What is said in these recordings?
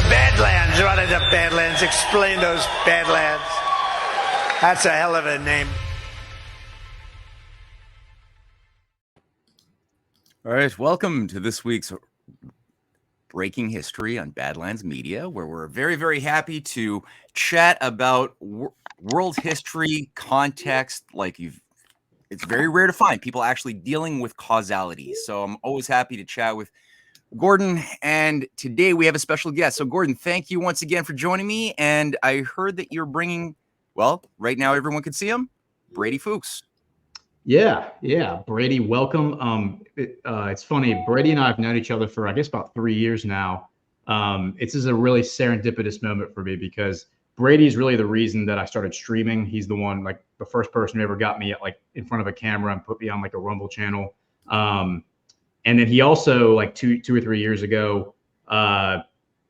Badlands. What are the Badlands? Explain those Badlands. That's a hell of a name. All right, welcome to this week's Breaking History on Badlands Media, where we're very, very happy to chat about world history context. It's very rare to find people actually dealing with causality. So I'm always happy to chat with Gordon, and today we have a special guest. So Gordon, thank you once again for joining me. And I heard that you're bringing, well, right now everyone can see him, Brady Fuchs. Yeah, Brady, welcome. It's funny, Brady and I have known each other for, I guess, about 3 years now. This is a really serendipitous moment for me because Brady is really the reason that I started streaming. He's the one, like the first person who ever got me in front of a camera and put me on like a Rumble channel. And then he also, like two or 3 years ago,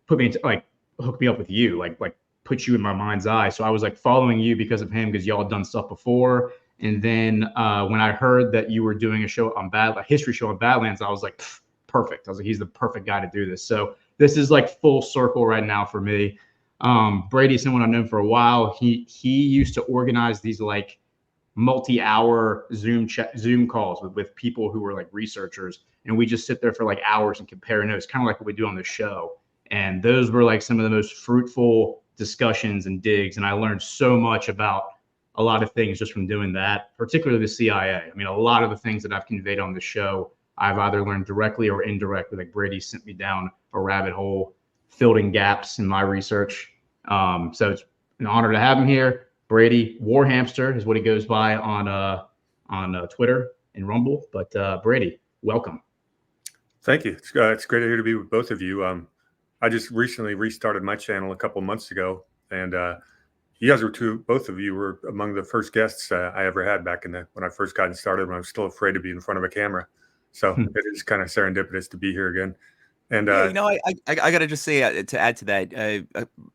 put me into, hooked me up with you, like put you in my mind's eye. So I was like following you because of him, because y'all had done stuff before. And then when I heard that you were doing a show on a history show on Badlands, I was like, perfect. I was like, he's the perfect guy to do this. So this is like full circle right now for me. Brady's someone I've known for a while. He used to organize these like multi-hour Zoom calls with people who were like researchers, and we just sit there for like hours and compare notes, kind of like what we do on the show. And those were like some of the most fruitful discussions and digs, and I learned so much about a lot of things just from doing that, particularly the CIA. I mean, a lot of the things that I've conveyed on the show, I've either learned directly or indirectly. Like Brady sent me down a rabbit hole, filled in gaps in my research. So it's an honor to have him here. Brady, War Hamster is what he goes by on Twitter and Rumble. But Brady, welcome. Thank you. It's great here to be with both of you. I just recently restarted my channel a couple months ago, and you guys both of you were among the first guests I ever had back when I first got started, when I was still afraid to be in front of a camera. So it is kind of serendipitous to be here again. And I got to just say, to add to that,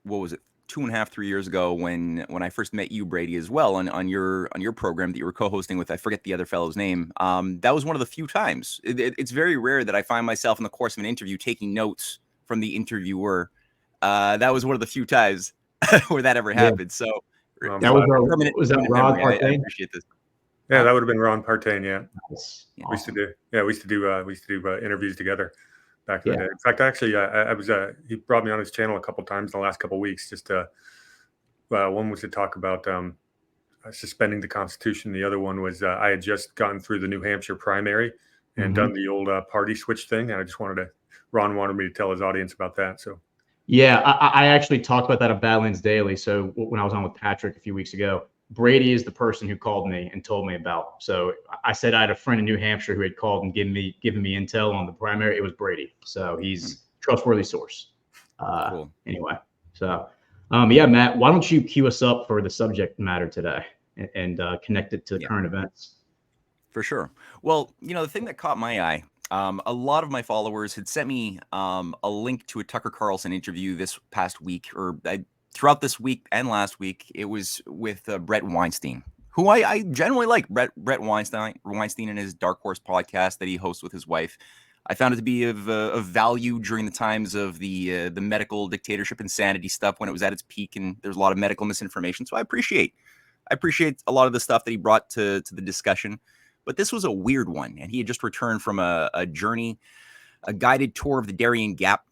what was it, 2.5, 3 years ago when I first met you, Brady, as well, on your program that you were co-hosting with, I forget the other fellow's name. That was one of the few times. It's very rare that I find myself in the course of an interview taking notes from the interviewer. That was one of the few times where that ever happened. So that was that Ron Partain? I appreciate this. Yeah, that would have been Ron Partain. Yeah, nice. We used to do interviews together back in the day. In fact, actually, he brought me on his channel a couple times in the last couple of weeks. Just one was to talk about suspending the Constitution. The other one was I had just gotten through the New Hampshire primary and done the old party switch thing, and I just Ron wanted me to tell his audience about that. So. Yeah, I actually talked about that on Badlands Daily. So when I was on with Patrick a few weeks ago, Brady is the person who called me and told me about. So I said I had a friend in New Hampshire who had called and given me intel on the primary. It was Brady. So he's a trustworthy source. Cool. Anyway, so yeah, Matt, why don't you cue us up for the subject matter today and connect it to the current events? For sure. Well, the thing that caught my eye, a lot of my followers had sent me a link to a Tucker Carlson interview this past week, or throughout this week and last week. It was with Brett Weinstein, who I generally like. Brett Weinstein and his Dark Horse podcast that he hosts with his wife. I found it to be of value during the times of the medical dictatorship insanity stuff, when it was at its peak, and there's a lot of medical misinformation. So I appreciate a lot of the stuff that he brought to the discussion. But this was a weird one, and he had just returned from a journey, a guided tour of the Darien Gap.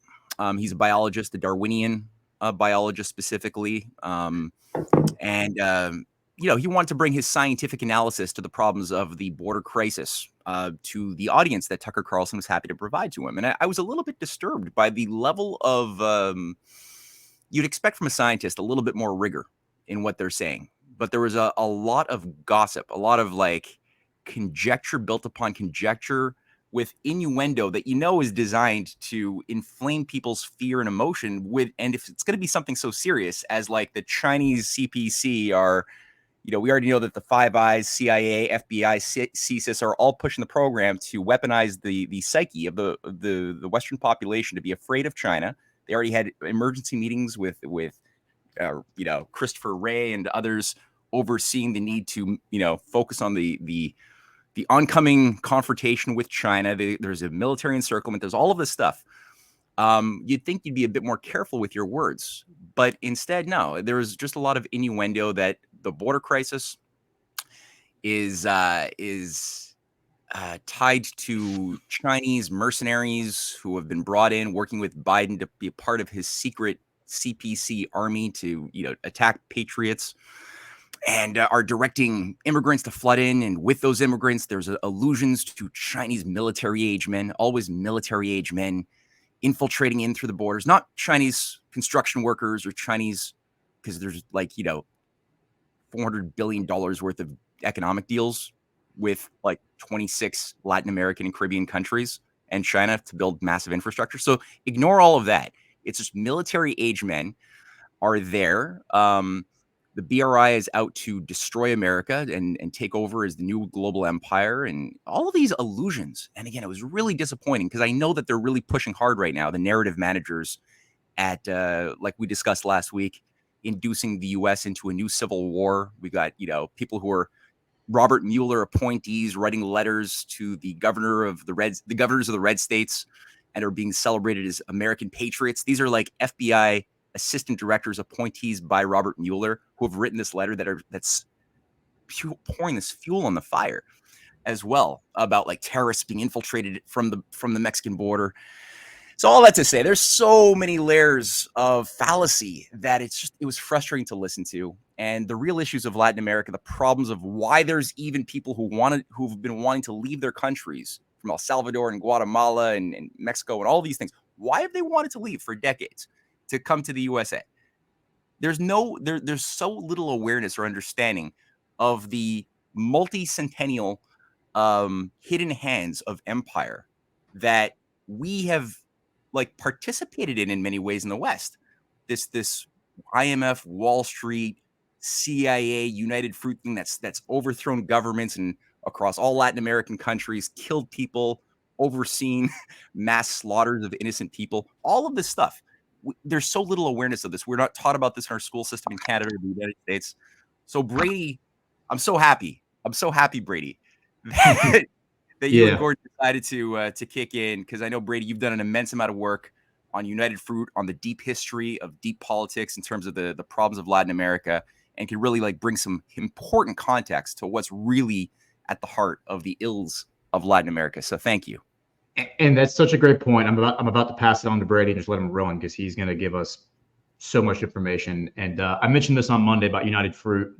He's a biologist, a Darwinian biologist specifically, and he wanted to bring his scientific analysis to the problems of the border crisis to the audience that Tucker Carlson was happy to provide to him. And I was a little bit disturbed by the level of you'd expect from a scientist, a little bit more rigor in what they're saying, but there was a lot of gossip, a lot of conjecture built upon conjecture with innuendo that is designed to inflame people's fear and emotion and if it's going to be something so serious as like the Chinese CPC are, we already know that the Five Eyes, CIA, FBI, CSIS are all pushing the program to weaponize the psyche of the Western population to be afraid of China. They already had emergency meetings with Christopher Wray and others overseeing the need to focus on the oncoming confrontation with China. There's a military encirclement. There's all of this stuff. you'd think you'd be a bit more careful with your words. But instead, no, there's just a lot of innuendo that the border crisis is tied to Chinese mercenaries who have been brought in working with Biden to be a part of his secret CPC army to, attack patriots, and are directing immigrants to flood in. And with those immigrants, there's allusions to Chinese military-age men, always military-age men, infiltrating in through the borders, not Chinese construction workers or Chinese, because there's like, $400 billion worth of economic deals with like 26 Latin American and Caribbean countries and China to build massive infrastructure. So ignore all of that. It's just military age men are there. The BRI is out to destroy America and take over as the new global empire, and all of these illusions. And again, it was really disappointing because I know that they're really pushing hard right now, the narrative managers at, like we discussed last week, inducing the U.S. into a new civil war. We got, people who are Robert Mueller appointees writing letters to the governors of the red states and are being celebrated as American patriots. These are like FBI assistant directors, appointees by Robert Mueller, who have written this letter that's pouring this fuel on the fire as well, about like terrorists being infiltrated from the Mexican border. So all that to say, there's so many layers of fallacy that it was frustrating to listen to. And the real issues of Latin America, the problems of why there's even people who've been wanting to leave their countries from El Salvador and Guatemala and Mexico and all these things. Why have they wanted to leave for decades to come to the USA? There's so little awareness or understanding of the multi-centennial hidden hands of empire that we have like participated in many ways in the West. This IMF, Wall Street, CIA, United Fruit thing that's overthrown governments and across all Latin American countries, killed people, overseen mass slaughters of innocent people, all of this stuff. There's so little awareness of this. We're not taught about this in our school system in Canada or the United States. So Brady, I'm so happy, Brady, that you and Gordon decided to kick in, because I know, Brady, you've done an immense amount of work on United Fruit, on the deep history of deep politics in terms of the problems of Latin America, and can really like bring some important context to what's really at the heart of the ills of Latin America. So thank you. And that's such a great point. I'm about to pass it on to Brady and just let him run, because he's going to give us so much information. And I mentioned this on Monday about United Fruit.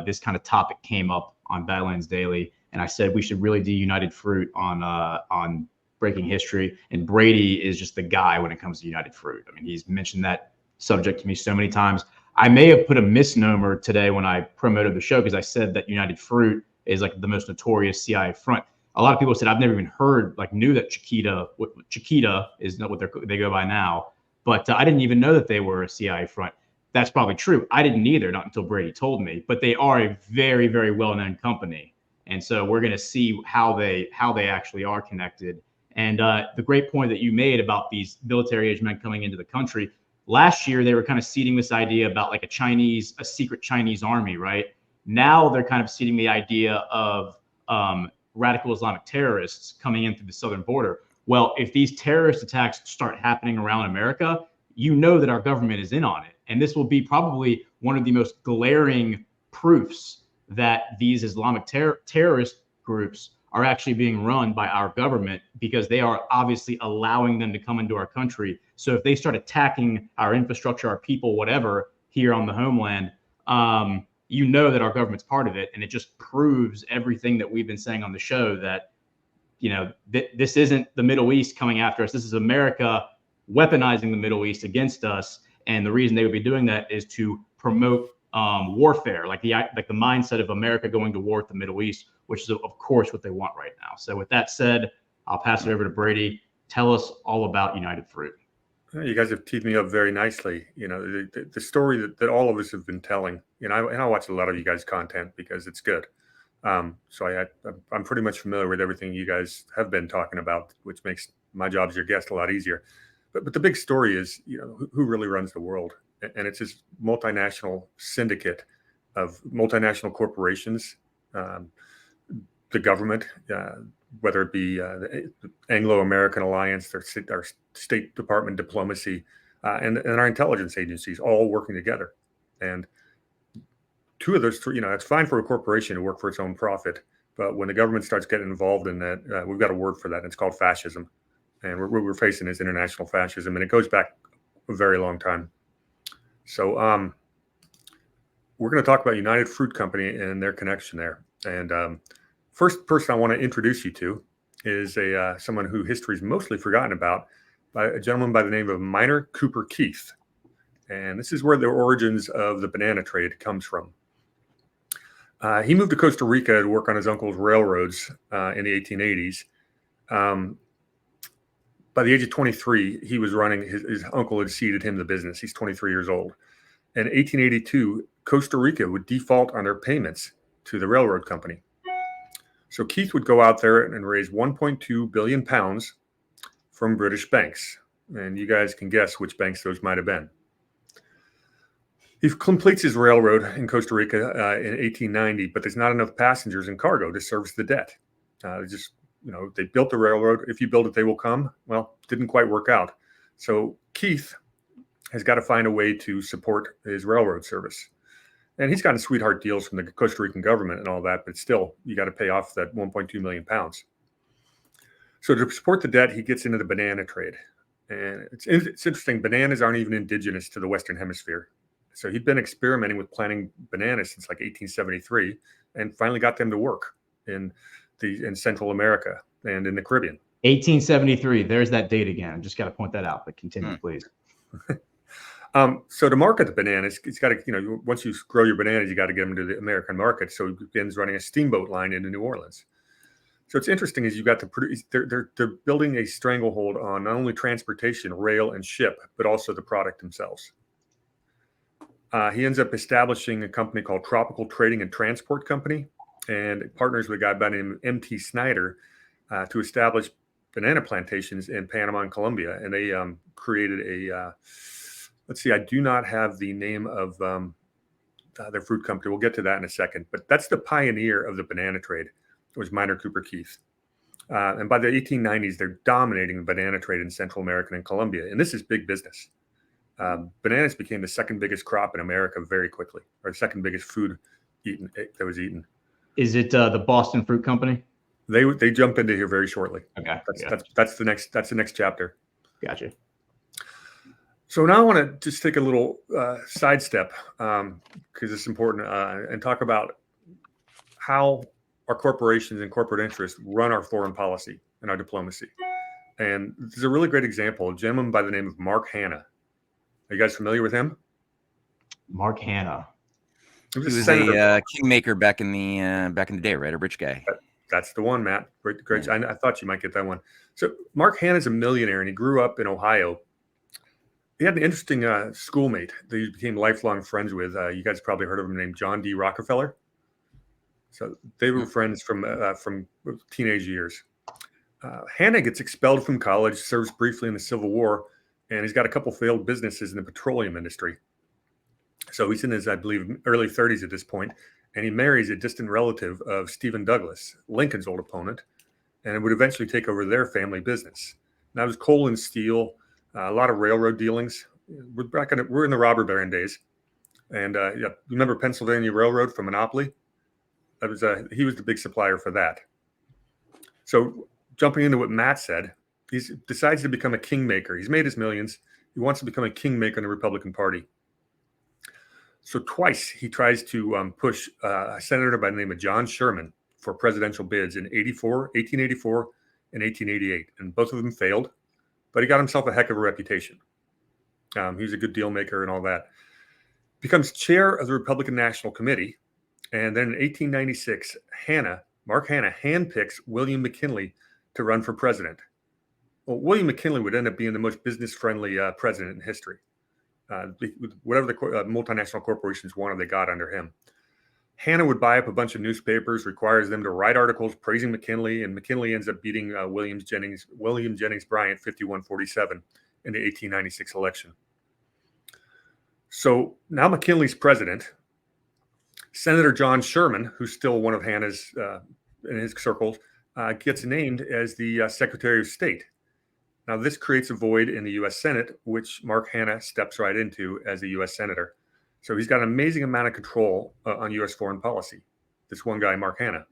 This kind of topic came up on Badlands Daily, and I said we should really do United Fruit on breaking history. And Brady is just the guy when it comes to United Fruit. I mean, he's mentioned that subject to me so many times. I may have put a misnomer today when I promoted the show, because I said that United Fruit is like the most notorious CIA front. A lot of people said, I've never even knew that Chiquita is not what they go by now, but I didn't even know that they were a CIA front. That's probably true. I didn't either, not until Brady told me, but they are a very, very well-known company. And so we're going to see how they actually are connected. And the great point that you made about these military-age men coming into the country, last year they were kind of seeding this idea about like a secret Chinese army, right? Now they're kind of seeding the idea of radical Islamic terrorists coming in through the southern border. Well, if these terrorist attacks start happening around America, you know that our government is in on it. And this will be probably one of the most glaring proofs that these Islamic terrorist groups are actually being run by our government, because they are obviously allowing them to come into our country. So if they start attacking our infrastructure, our people, whatever, here on the homeland, you know that our government's part of it. And it just proves everything that we've been saying on the show, that, this isn't the Middle East coming after us. This is America weaponizing the Middle East against us. And the reason they would be doing that is to promote warfare, like the mindset of America going to war with the Middle East, which is, of course, what they want right now. So with that said, I'll pass it over to Brady. Tell us all about United Fruit. You guys have teed me up very nicely. The story that all of us have been telling, I watch a lot of you guys' content because it's good. So I'm pretty much familiar with everything you guys have been talking about, which makes my job as your guest a lot easier. But the big story is, who really runs the world? And it's this multinational syndicate of multinational corporations, the government, whether it be the Anglo-American Alliance, they're State Department diplomacy, and our intelligence agencies all working together. And two of those three, it's fine for a corporation to work for its own profit, but when the government starts getting involved in that, we've got a word for that. And it's called fascism. And what we're facing is international fascism, and it goes back a very long time. So we're going to talk about United Fruit Company and their connection there. And first person I want to introduce you to is someone who history is mostly forgotten about, by a gentleman by the name of Minor Cooper Keith. And this is where the origins of the banana trade comes from. He moved to Costa Rica to work on his uncle's railroads in the 1880s. By the age of 23, he was running, his uncle had ceded him the business. He's 23 years old. In 1882, Costa Rica would default on their payments to the railroad company. So Keith would go out there and raise 1.2 billion pounds from British banks. And you guys can guess which banks those might have been. He completes his railroad in Costa Rica in 1890, but there's not enough passengers and cargo to service the debt. They built the railroad. If you build it, they will come. Well, didn't quite work out. So Keith has got to find a way to support his railroad service. And he's gotten sweetheart deals from the Costa Rican government and all that, but still, you got to pay off that 1.2 million pounds. So to support the debt, he gets into the banana trade. And it's interesting, bananas aren't even indigenous to the Western Hemisphere. So he'd been experimenting with planting bananas since like 1873 and finally got them to work in Central America and in the Caribbean. 1873, there's that date again. I just got to point that out, but continue, please. So to market the bananas, it's got to, once you grow your bananas, you got to get them to the American market. So he begins running a steamboat line into New Orleans. So it's interesting is you got to produce, they're building a stranglehold on not only transportation, rail and ship, but also the product themselves. He ends up establishing a company called Tropical Trading and Transport Company, and partners with a guy by the name of M.T. Snyder to establish banana plantations in Panama and Colombia. And they created let's see, I do not have the name of their fruit company. We'll get to that in a second. But that's the pioneer of the banana trade. It was Minor Cooper Keith. And by the 1890s, they're dominating the banana trade in Central America and Colombia. And this is big business. Bananas became the second biggest crop in America very quickly, or the second biggest food that was eaten. Is it the Boston Fruit Company? They jump into here very shortly. Okay, that's the next chapter. Gotcha. So now I want to just take a little sidestep because it's important and talk about how our corporations and corporate interests run our foreign policy and our diplomacy. And this is a really great example. A gentleman by the name of Mark Hanna. Are you guys familiar with him? Mark Hanna. He was a kingmaker back in the day, right? A rich guy. That's the one, Matt. Great. Yeah. I thought you might get that one. So Mark Hanna is a millionaire, and he grew up in Ohio. He had an interesting schoolmate that he became lifelong friends with. You guys probably heard of him, named John D. Rockefeller. So they were friends from teenage years. Hanna gets expelled from college, serves briefly in the Civil War, and he's got a couple failed businesses in the petroleum industry. So he's in his, I believe, early 30s at this point, and he marries a distant relative of Stephen Douglas, Lincoln's old opponent, and it would eventually take over their family business. Now, it was coal and steel, a lot of railroad dealings. We're in the robber baron days, and remember Pennsylvania Railroad from Monopoly? He was the big supplier for that. So jumping into what Matt said, he decides to become a kingmaker. He's made his millions. He wants to become a kingmaker in the Republican Party. So twice he tries to push a senator by the name of John Sherman for presidential bids in 1884 and 1888. And both of them failed, but he got himself a heck of a reputation. He was a good deal maker and all that. Becomes chair of the Republican National Committee. And then in 1896, Mark Hanna handpicks William McKinley to run for president. Well, William McKinley would end up being the most business-friendly president in history. Whatever the multinational corporations wanted, they got under him. Hanna would buy up a bunch of newspapers, requires them to write articles praising McKinley, and McKinley ends up beating William Jennings Bryan 51-47 in the 1896 election. So now McKinley's president. Senator John Sherman, who's still one of Hanna's in his circles, gets named as the Secretary of State. Now, this creates a void in the U.S. Senate, which Mark Hanna steps right into as a U.S. Senator. So he's got an amazing amount of control on U.S. foreign policy. This one guy, Mark Hanna.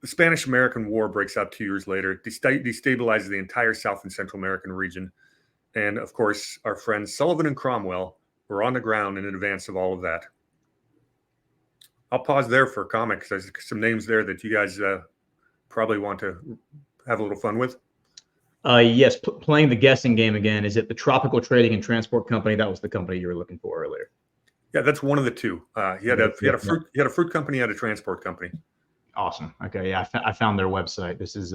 The Spanish-American War breaks out 2 years later, destabilizes the entire South and Central American region. And, of course, our friends Sullivan and Cromwell were on the ground in advance of all of that. I'll pause there for a comment because there's some names there that you guys probably want to have a little fun with. Yes, playing the guessing game again. Is it the Tropical Trading and Transport Company? That was the company you were looking for earlier. Yeah, that's one of the two. He had a fruit company, he had a transport company. Awesome. Okay, yeah, I found their website. This is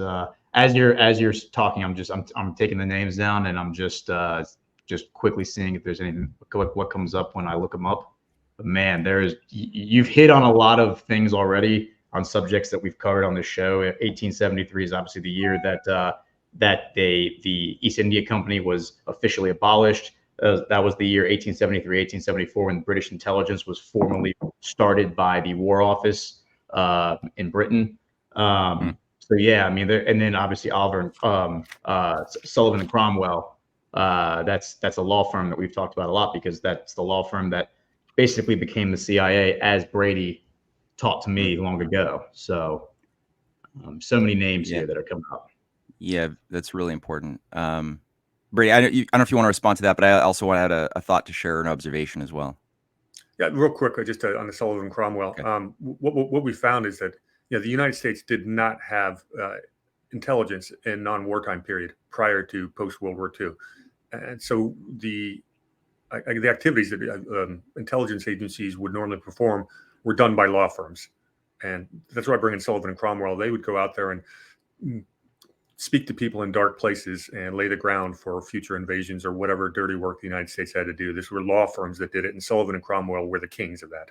as you're talking, I'm taking the names down, and I'm just quickly seeing if there's anything what comes up when I look them up. But man, you've hit on a lot of things already on subjects that we've covered on this show. 1873 is obviously the year that the East India Company was officially abolished. That was the year 1873, 1874, when British intelligence was formally started by the War Office in Britain. So yeah, I mean, and then obviously Oliver, Sullivan and Cromwell. That's a law firm that we've talked about a lot, because that's the law firm that basically became the CIA, as Brady taught to me long ago. So, so many names here that are coming up. Yeah, that's really important. Brady, I don't know if you want to respond to that, but I also want to add a thought to share, an observation as well. Yeah, real quick, just on the Sullivan Cromwell. Okay. What we found is that the United States did not have intelligence in non-wartime period prior to post-World War II, and so the activities that intelligence agencies would normally perform were done by law firms, and that's why I bring in Sullivan and Cromwell. They would go out there and speak to people in dark places and lay the ground for future invasions or whatever dirty work the United States had to do. These were law firms that did it, and Sullivan and Cromwell were the kings of that.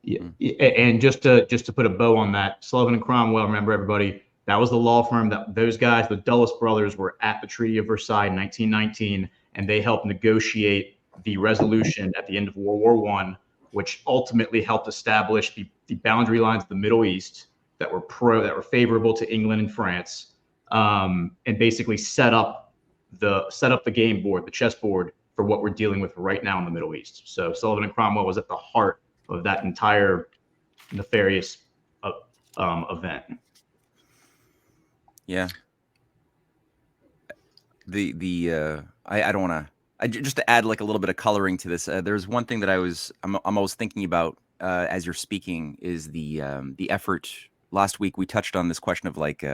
Yeah, and just to put a bow on that, Sullivan and Cromwell, remember everybody, that was the law firm that those guys, the Dulles brothers, were at the Treaty of Versailles in 1919, and they helped negotiate the resolution at the end of World War I, which ultimately helped establish the boundary lines of the Middle East that were favorable to England and France. And basically set up the game board, the chessboard, for what we're dealing with right now in the Middle East. So Sullivan and Cromwell was at the heart of that entire nefarious event. Yeah. I don't want to. Just to add like a little bit of coloring to this. There's one thing that I'm always thinking about as you're speaking, is the effort. Last week we touched on this question of like.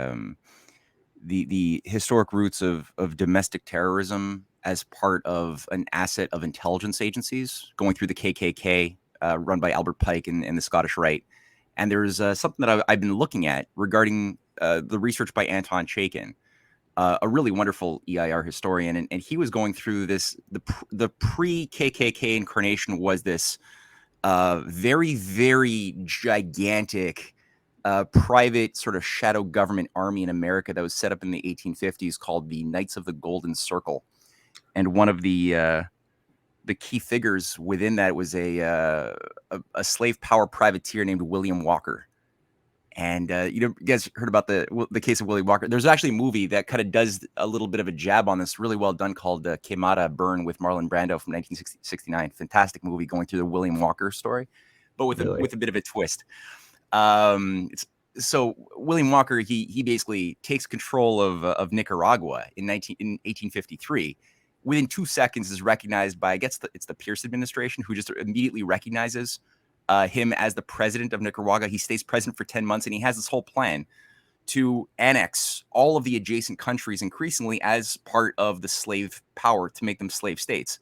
The historic roots of domestic terrorism as part of an asset of intelligence agencies, going through the KKK, run by Albert Pike and the Scottish Rite. And there's something that I've been looking at regarding the research by Anton Chaikin, a really wonderful EIR historian. And he was going through this, the pre-KKK incarnation was this very, very gigantic private sort of shadow government army in America that was set up in the 1850s called the Knights of the Golden Circle. And one of the key figures within that was a slave power privateer named William Walker. And you guys heard about the case of William Walker. There's actually a movie that kind of does a little bit of a jab on this, really well done, called Quemada Burn with Marlon Brando from 1969. Fantastic movie going through the William Walker story, but with a bit of a twist. So William Walker, he basically takes control of Nicaragua in 1853. Within 2 seconds is recognized by, I guess it's the Pierce administration, who just immediately recognizes him as the president of Nicaragua. He stays president for 10 months, and he has this whole plan to annex all of the adjacent countries increasingly as part of the slave power, to make them slave states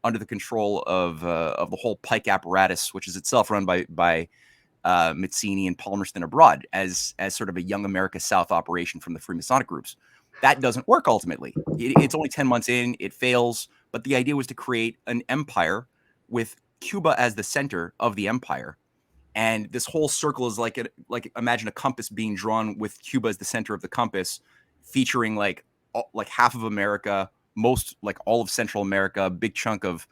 under the control of the whole Pike apparatus, which is itself run by Mazzini and Palmerston abroad as sort of a Young America South operation from the Freemasonic groups. That doesn't work ultimately. It's only 10 months in, it fails. But the idea was to create an empire with Cuba as the center of the empire. And this whole circle is like imagine a compass being drawn with Cuba as the center of the compass, featuring like half of America, most like all of Central America, big chunk of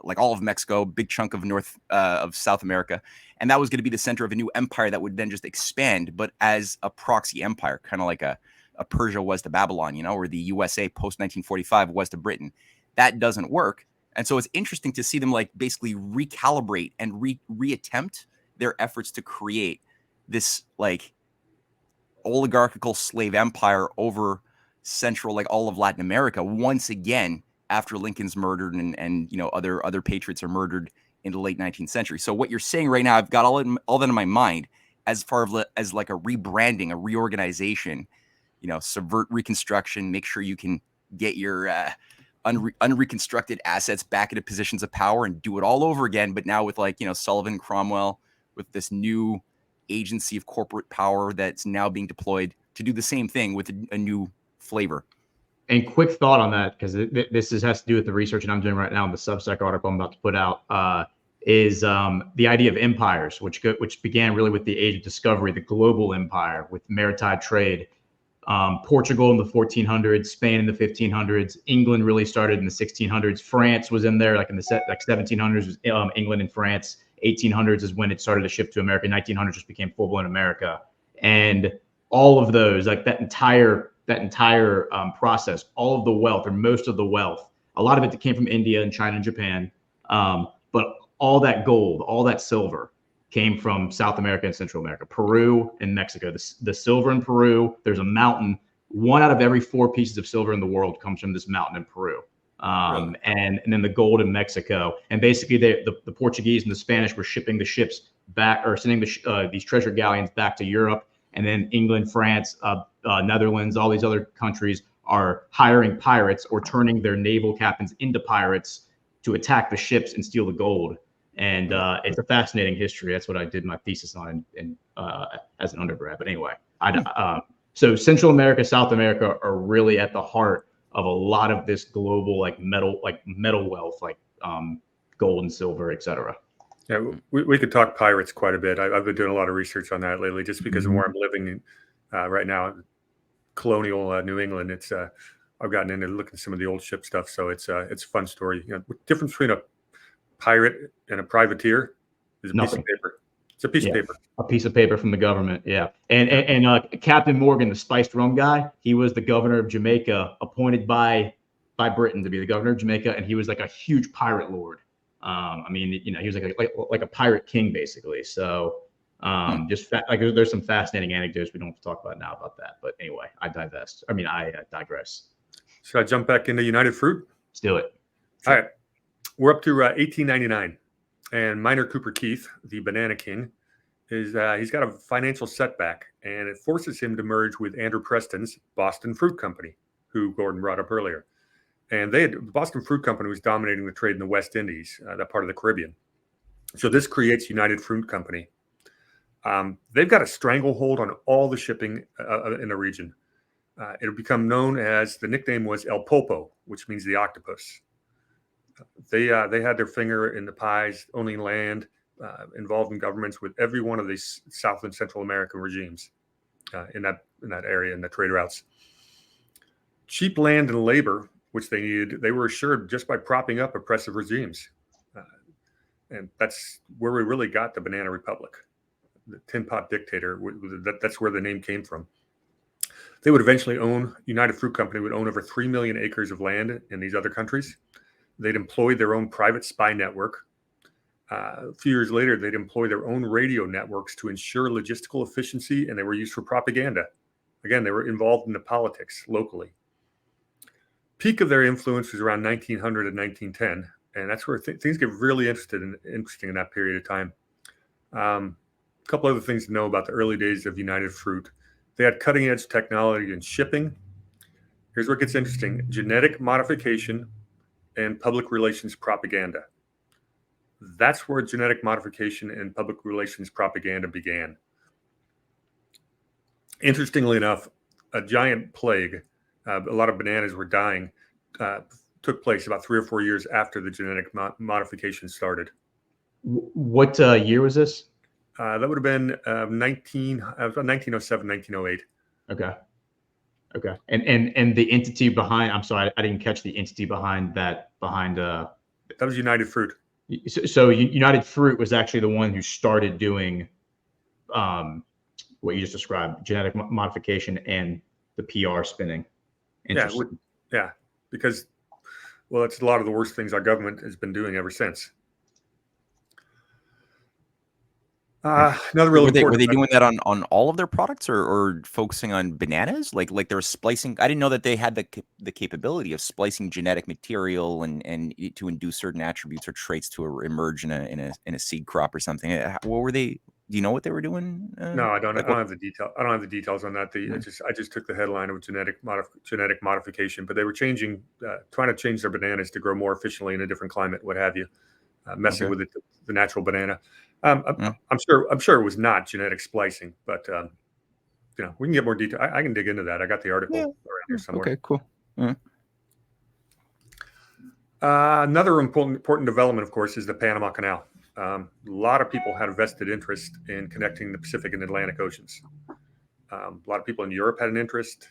like all of Mexico, big chunk of South America. And that was going to be the center of a new empire that would then just expand, but as a proxy empire, kind of like a Persia was to Babylon, you know, or the USA post 1945 was to Britain. That doesn't work. And so it's interesting to see them like basically recalibrate and reattempt their efforts to create this like oligarchical slave empire over central, like all of Latin America once again after Lincoln's murdered and you know other patriots are murdered in the late 19th century. So what you're saying right now, I've got all that in my mind as far as like a rebranding, a reorganization, you know, subvert Reconstruction, make sure you can get your unreconstructed assets back into positions of power and do it all over again. But now with like, you know, Sullivan, Cromwell, with this new agency of corporate power that's now being deployed to do the same thing with a new flavor. And quick thought on that, because this has to do with the research that I'm doing right now in the Substack article I'm about to put out, is the idea of empires, which began really with the Age of Discovery, the global empire with maritime trade. Portugal in the 1400s, Spain in the 1500s, England really started in the 1600s. France was in there like in the 1700s was England and France. 1800s is when it started to shift to America. 1900s just became full-blown America. And all of those, like that entire process, all of the wealth or most of the wealth, a lot of it that came from India and China and Japan, but all that gold, all that silver came from South America and Central America, Peru and Mexico. The silver in Peru, there's a mountain. 1 out of every 4 pieces of silver in the world comes from this mountain in Peru. Really? And then the gold in Mexico. And basically the Portuguese and the Spanish were shipping the ships back, or sending these treasure galleons back to Europe. And then England, France, Netherlands, all these other countries are hiring pirates or turning their naval captains into pirates to attack the ships and steal the gold. And it's a fascinating history. That's what I did my thesis on as an undergrad. But anyway, so Central America, South America are really at the heart of a lot of this global metal wealth, like gold and silver, et cetera. Yeah, we could talk pirates quite a bit. I've been doing a lot of research on that lately, just because of where I'm living right now, colonial New England. It's I've gotten into looking at some of the old ship stuff, so it's a fun story. You know, the difference between a pirate and a privateer is a piece of paper. It's a piece of paper. A piece of paper from the government, yeah. And Captain Morgan, the spiced rum guy, he was the governor of Jamaica, appointed by Britain to be the governor of Jamaica, and he was like a huge pirate lord. I mean, you know, he was like a pirate king basically. So there's some fascinating anecdotes we don't have to talk about now about that. But anyway, I digress. Should I jump back into United Fruit? Let's do it. All right. We're up to 1899, and Minor Cooper Keith, the Banana King, he's got a financial setback, and it forces him to merge with Andrew Preston's Boston Fruit Company, who Gordon brought up earlier. And the Boston Fruit Company was dominating the trade in the West Indies, that part of the Caribbean. So this creates United Fruit Company. They've got a stranglehold on all the shipping in the region. It'll become known as, the nickname was El Popo, which means the octopus. They had their finger in the pies, owning land, involved in governments with every one of these South and Central American regimes in that area, in the trade routes. Cheap land and labor, which they needed, they were assured just by propping up oppressive regimes. And that's where we really got the Banana Republic, the Tin Pot Dictator. That's where the name came from. They would eventually United Fruit Company would own over 3 million acres of land in these other countries. They'd employ their own private spy network. A few years later, they'd employ their own radio networks to ensure logistical efficiency, and they were used for propaganda. Again, they were involved in the politics locally. Peak of their influence was around 1900 and 1910, and that's where things get really interesting in that period of time. A couple other things to know about the early days of United Fruit. They had cutting-edge technology in shipping. Here's where it gets interesting: genetic modification and public relations propaganda. That's where genetic modification and public relations propaganda began. Interestingly enough, a giant plague, a lot of bananas were dying, took place about 3 or 4 years after the genetic modification started. What year was this? That would have been 1907, 1908. Okay. And the entity behind, I'm sorry, I didn't catch the entity behind that. That was United Fruit. So United Fruit was actually the one who started doing what you just described, genetic modification and the PR spinning. Interesting. Yeah, because, well, it's a lot of the worst things our government has been doing ever since. Another real were they doing that on all of their products, or focusing on bananas? Like they were splicing. I didn't know that they had the capability of splicing genetic material and to induce certain attributes or traits to emerge in a seed crop or something. What were they? Do you know what they were doing? No, I don't. I don't have the detail. I don't have the details on that. I just took the headline of genetic modification, but they were trying to change their bananas to grow more efficiently in a different climate, what have you, messing with the natural banana. I'm sure it was not genetic splicing, but we can get more detail. I can dig into that. I got the article around here somewhere. Okay, cool. Another important development, of course, is the Panama Canal. A lot of people had a vested interest in connecting the Pacific and Atlantic Oceans. A lot of people in Europe had an interest.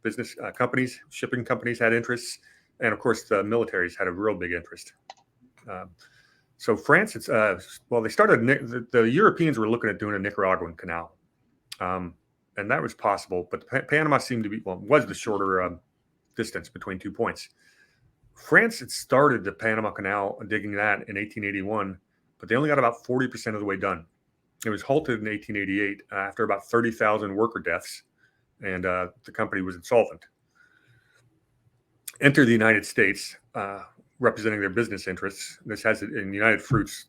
Business companies, shipping companies had interests, and of course, the militaries had a real big interest. So France, they started. The Europeans were looking at doing a Nicaraguan canal, and that was possible. But Panama seemed to be was the shorter distance between 2 points. France had started the Panama Canal, digging that in 1881, but they only got about 40% of the way done. It was halted in 1888 after about 30,000 worker deaths, and the company was insolvent. Enter the United States, representing their business interests. This has it in United Fruits,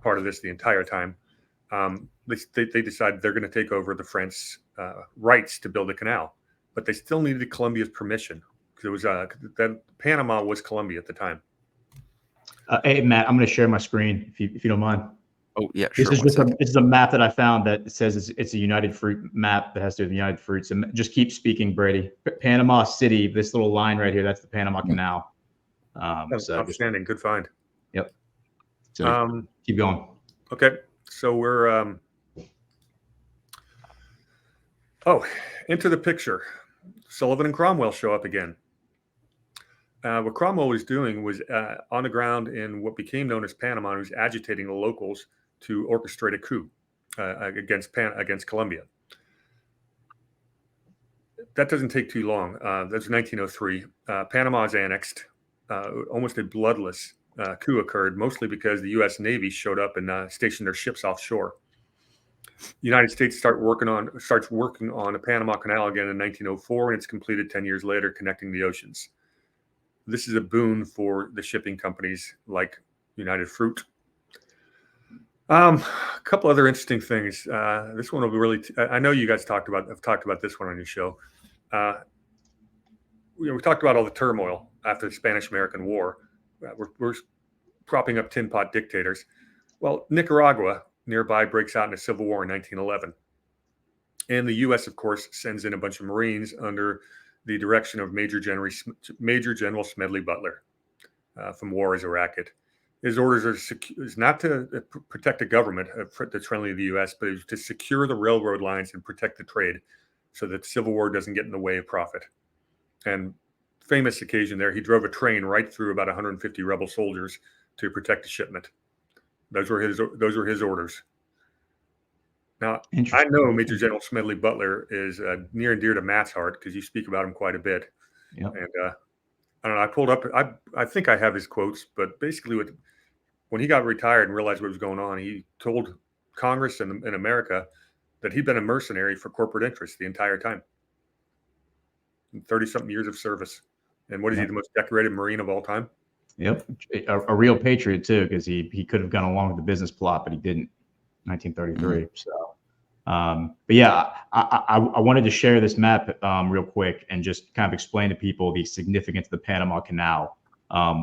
part of this the entire time. They decided they're going to take over the French rights to build a canal, but they still needed Colombia's permission, because it was that Panama was Colombia at the time. Hey Matt, I'm going to share my screen if you don't mind. Oh yeah, sure. This is a map that I found that says it's a United Fruit map that has to do with the United Fruits. And just keep speaking, Brady. Panama City, this little line right here, that's the Panama Canal. So outstanding, good find. Yep. So keep going. Okay, so we're into the picture. Sullivan and Cromwell show up again. What Cromwell was doing was on the ground in what became known as Panama. He was agitating the locals to orchestrate a coup against Colombia. That doesn't take too long. That's 1903. Panama is annexed. Almost a bloodless coup occurred, mostly because the U.S. Navy showed up and stationed their ships offshore. The United States starts working on the Panama Canal again in 1904, and it's completed 10 years later, connecting the oceans. This is a boon for the shipping companies like United Fruit. A couple other interesting things. This one will be really. I know you guys have talked about this one on your show. We talked about all the turmoil after the Spanish-American War. We're propping up tin pot dictators. Well, Nicaragua nearby breaks out in a civil war in 1911. And the U.S., of course, sends in a bunch of Marines under the direction of Major General Smedley Butler from War as a Racket. His orders is not to protect the government that's friendly to the U.S., but it's to secure the railroad lines and protect the trade so that the Civil War doesn't get in the way of profit. And famous occasion there, he drove a train right through about 150 rebel soldiers to protect the shipment. Those were his orders. Now, I know Major General Smedley Butler is near and dear to Matt's heart because you speak about him quite a bit. Yep. And I don't know, I pulled up, I think I have his quotes, but basically when he got retired and realized what was going on, he told Congress and in America that he'd been a mercenary for corporate interests the entire time. 30-something years of service. And what is he, the most decorated Marine of all time? Yep. A real patriot, too, because he could have gone along with the business plot, but he didn't. 1933. Mm-hmm. So, but yeah, I wanted to share this map real quick and just kind of explain to people the significance of the Panama Canal,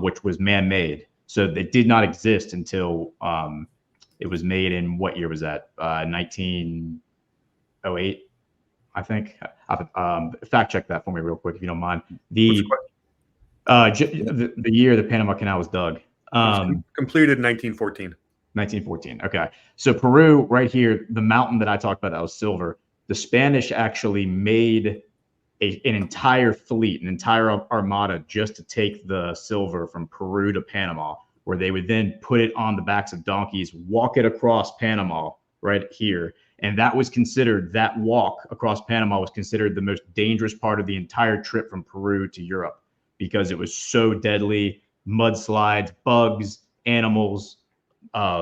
which was man-made. So it did not exist until it was made in, what year was that? 1908, I think. Fact check that for me real quick if you don't mind. The year the Panama Canal was dug. Completed in 1914. 1914. Okay. So Peru, right here, the mountain that I talked about, that was silver. The Spanish actually made an entire fleet, an entire armada just to take the silver from Peru to Panama, where they would then put it on the backs of donkeys, walk it across Panama right here, And that was considered, that walk across Panama was considered the most dangerous part of the entire trip from Peru to Europe because it was so deadly. Mudslides, bugs, animals,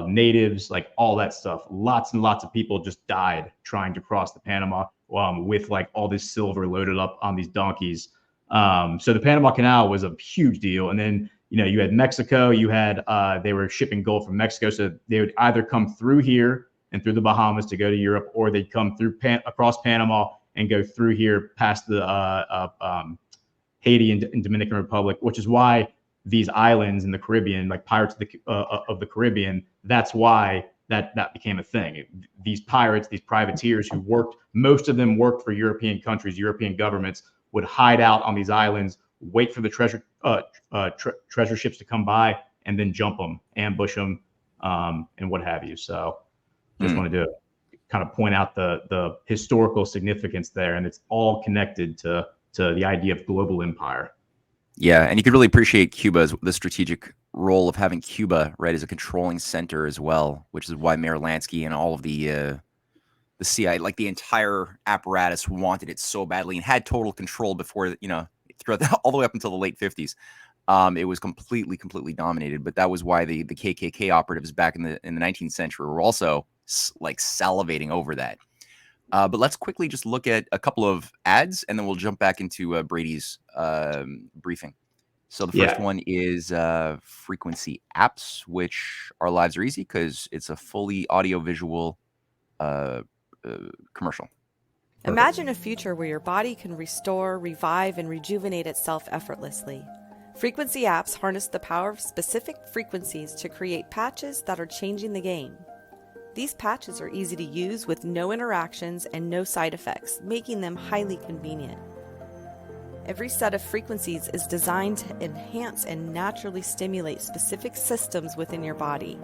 natives, like all that stuff. Lots and lots of people just died trying to cross the Panama with like all this silver loaded up on these donkeys. So the Panama Canal was a huge deal. And then, you had Mexico, they were shipping gold from Mexico. So they would either come through here and through the Bahamas to go to Europe, or they'd come through across Panama and go through here past the Haiti and Dominican Republic, which is why these islands in the Caribbean, like Pirates of the Caribbean, that's why that became a thing. These pirates, these privateers who most of them worked for European countries, European governments, would hide out on these islands, wait for the treasure ships to come by, and then jump them, ambush them, and what have you. So just wanted to kind of point out the historical significance there, and it's all connected to the idea of global empire. Yeah, and you could really appreciate the strategic role of having Cuba, right, as a controlling center as well, which is why Mayor Lansky and all of the CIA, like the entire apparatus, wanted it so badly and had total control before, throughout all the way up until the late 50s. It was completely dominated, but that was why the KKK operatives back in the 19th century were also like salivating over that. But let's quickly just look at a couple of ads, and then we'll jump back into Brady's briefing. So the first one is Frequency Apps, which our lives are easy because it's a fully audio-visual commercial. Imagine a future where your body can restore, revive, and rejuvenate itself effortlessly. Frequency Apps harness the power of specific frequencies to create patches that are changing the game. These patches are easy to use with no interactions and no side effects, making them highly convenient. Every set of frequencies is designed to enhance and naturally stimulate specific systems within your body.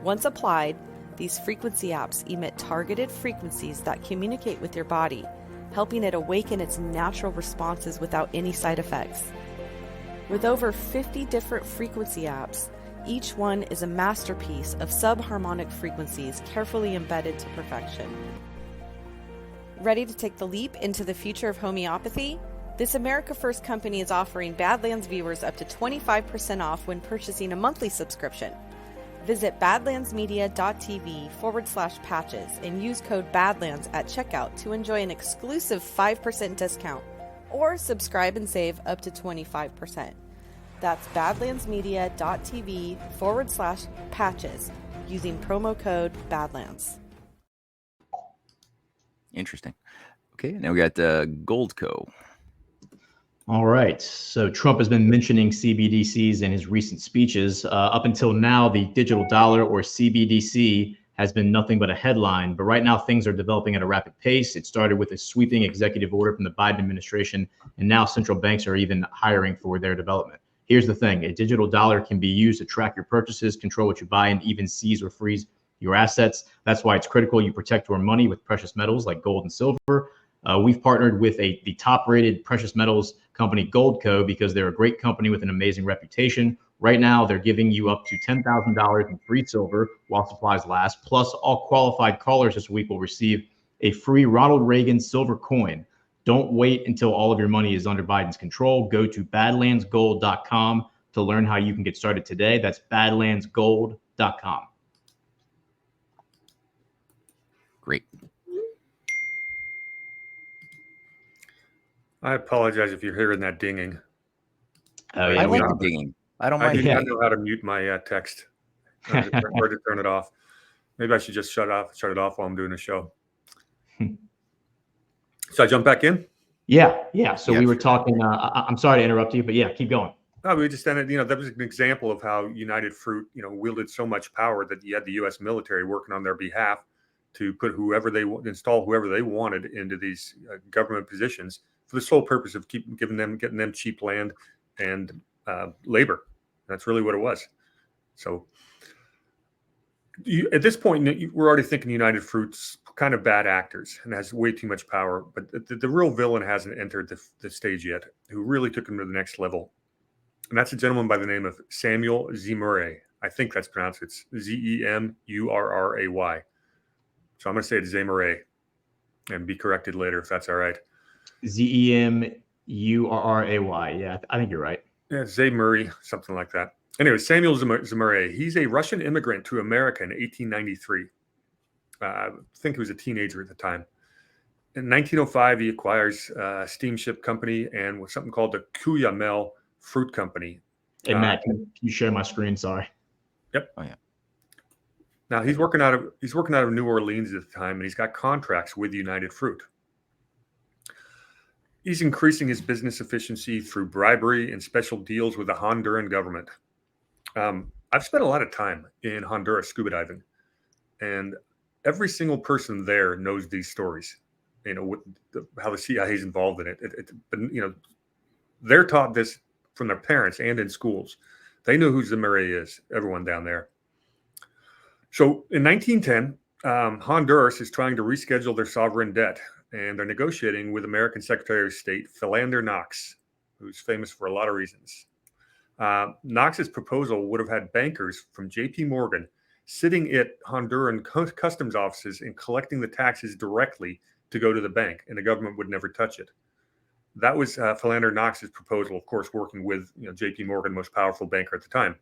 Once applied, these frequency apps emit targeted frequencies that communicate with your body, helping it awaken its natural responses without any side effects. With over 50 different frequency apps, each one is a masterpiece of subharmonic frequencies carefully embedded to perfection. Ready to take the leap into the future of homeopathy? This America First company is offering Badlands viewers up to 25% off when purchasing a monthly subscription. Visit badlandsmedia.tv/patches and use code BADLANDS at checkout to enjoy an exclusive 5% discount, or subscribe and save up to 25%. That's badlandsmedia.tv/patches using promo code BADLANDS. Interesting. Okay, now we got Goldco. All right. So Trump has been mentioning CBDCs in his recent speeches. Up until now, the digital dollar, or CBDC, has been nothing but a headline. But right now, things are developing at a rapid pace. It started with a sweeping executive order from the Biden administration, and now central banks are even hiring for their development. Here's the thing. A digital dollar can be used to track your purchases, control what you buy, and even seize or freeze your assets. That's why it's critical you protect your money with precious metals like gold and silver. We've partnered with the top-rated precious metals company, Goldco, because they're a great company with an amazing reputation. Right now, they're giving you up to $10,000 in free silver while supplies last. Plus, all qualified callers this week will receive a free Ronald Reagan silver coin. Don't wait until all of your money is under Biden's control. Go to badlandsgold.com to learn how you can get started today. That's badlandsgold.com. Great. I apologize if you're hearing that dinging. Oh, yeah, I like the dinging. I don't I mind. do not know how to mute my text or to turn it off. Maybe I should just shut it off while I'm doing the show. So I jump back in? Yeah. So we were talking, I'm sorry to interrupt you, but yeah, keep going. No, we just ended, that was an example of how United Fruit, wielded so much power that you had the U.S. military working on their behalf to put install whoever they wanted into these government positions for the sole purpose of getting them cheap land and labor. That's really what it was. So at this point, we're already thinking United Fruit's kind of bad actors and has way too much power. But the real villain hasn't entered the stage yet, who really took him to the next level. And that's a gentleman by the name of Samuel Zemurray. I think that's pronounced. It's Zemurray. So I'm going to say it's Zemurray and be corrected later if that's all right. Zemurray. Yeah, I think you're right. Yeah, Zemurray, something like that. Anyway, Samuel Zemurray, he's a Russian immigrant to America in 1893. I think he was a teenager at the time. In 1905, he acquires a steamship company and something called the Cuyamel Fruit Company. Hey, Matt, can you share my screen? Sorry. Yep. Oh yeah. Now he's working out of New Orleans at the time, and he's got contracts with United Fruit. He's increasing his business efficiency through bribery and special deals with the Honduran government. I've spent a lot of time in Honduras scuba diving, and every single person there knows these stories. You know, how the CIA is involved in it. But you know, they're taught this from their parents and in schools. They know who Zemurray is, everyone down there. So in 1910, Honduras is trying to reschedule their sovereign debt, and they're negotiating with American Secretary of State Philander Knox, who's famous for a lot of reasons. Knox's proposal would have had bankers from J.P. Morgan sitting at Honduran customs offices and collecting the taxes directly to go to the bank, and the government would never touch it. That was Philander Knox's proposal, of course, working with J.P. Morgan, most powerful banker at the time.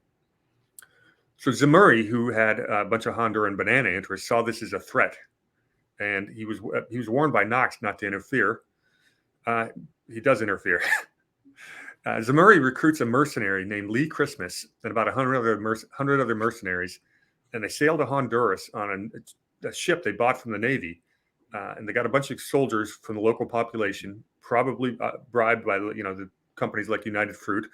So Zemurray, who had a bunch of Honduran banana interests, saw this as a threat, and he was warned by Knox not to interfere. He does interfere. Zemurray recruits a mercenary named Lee Christmas and about 100 other mercenaries, and they sail to Honduras on a ship they bought from the Navy, and they got a bunch of soldiers from the local population, probably bribed by the companies like United Fruit,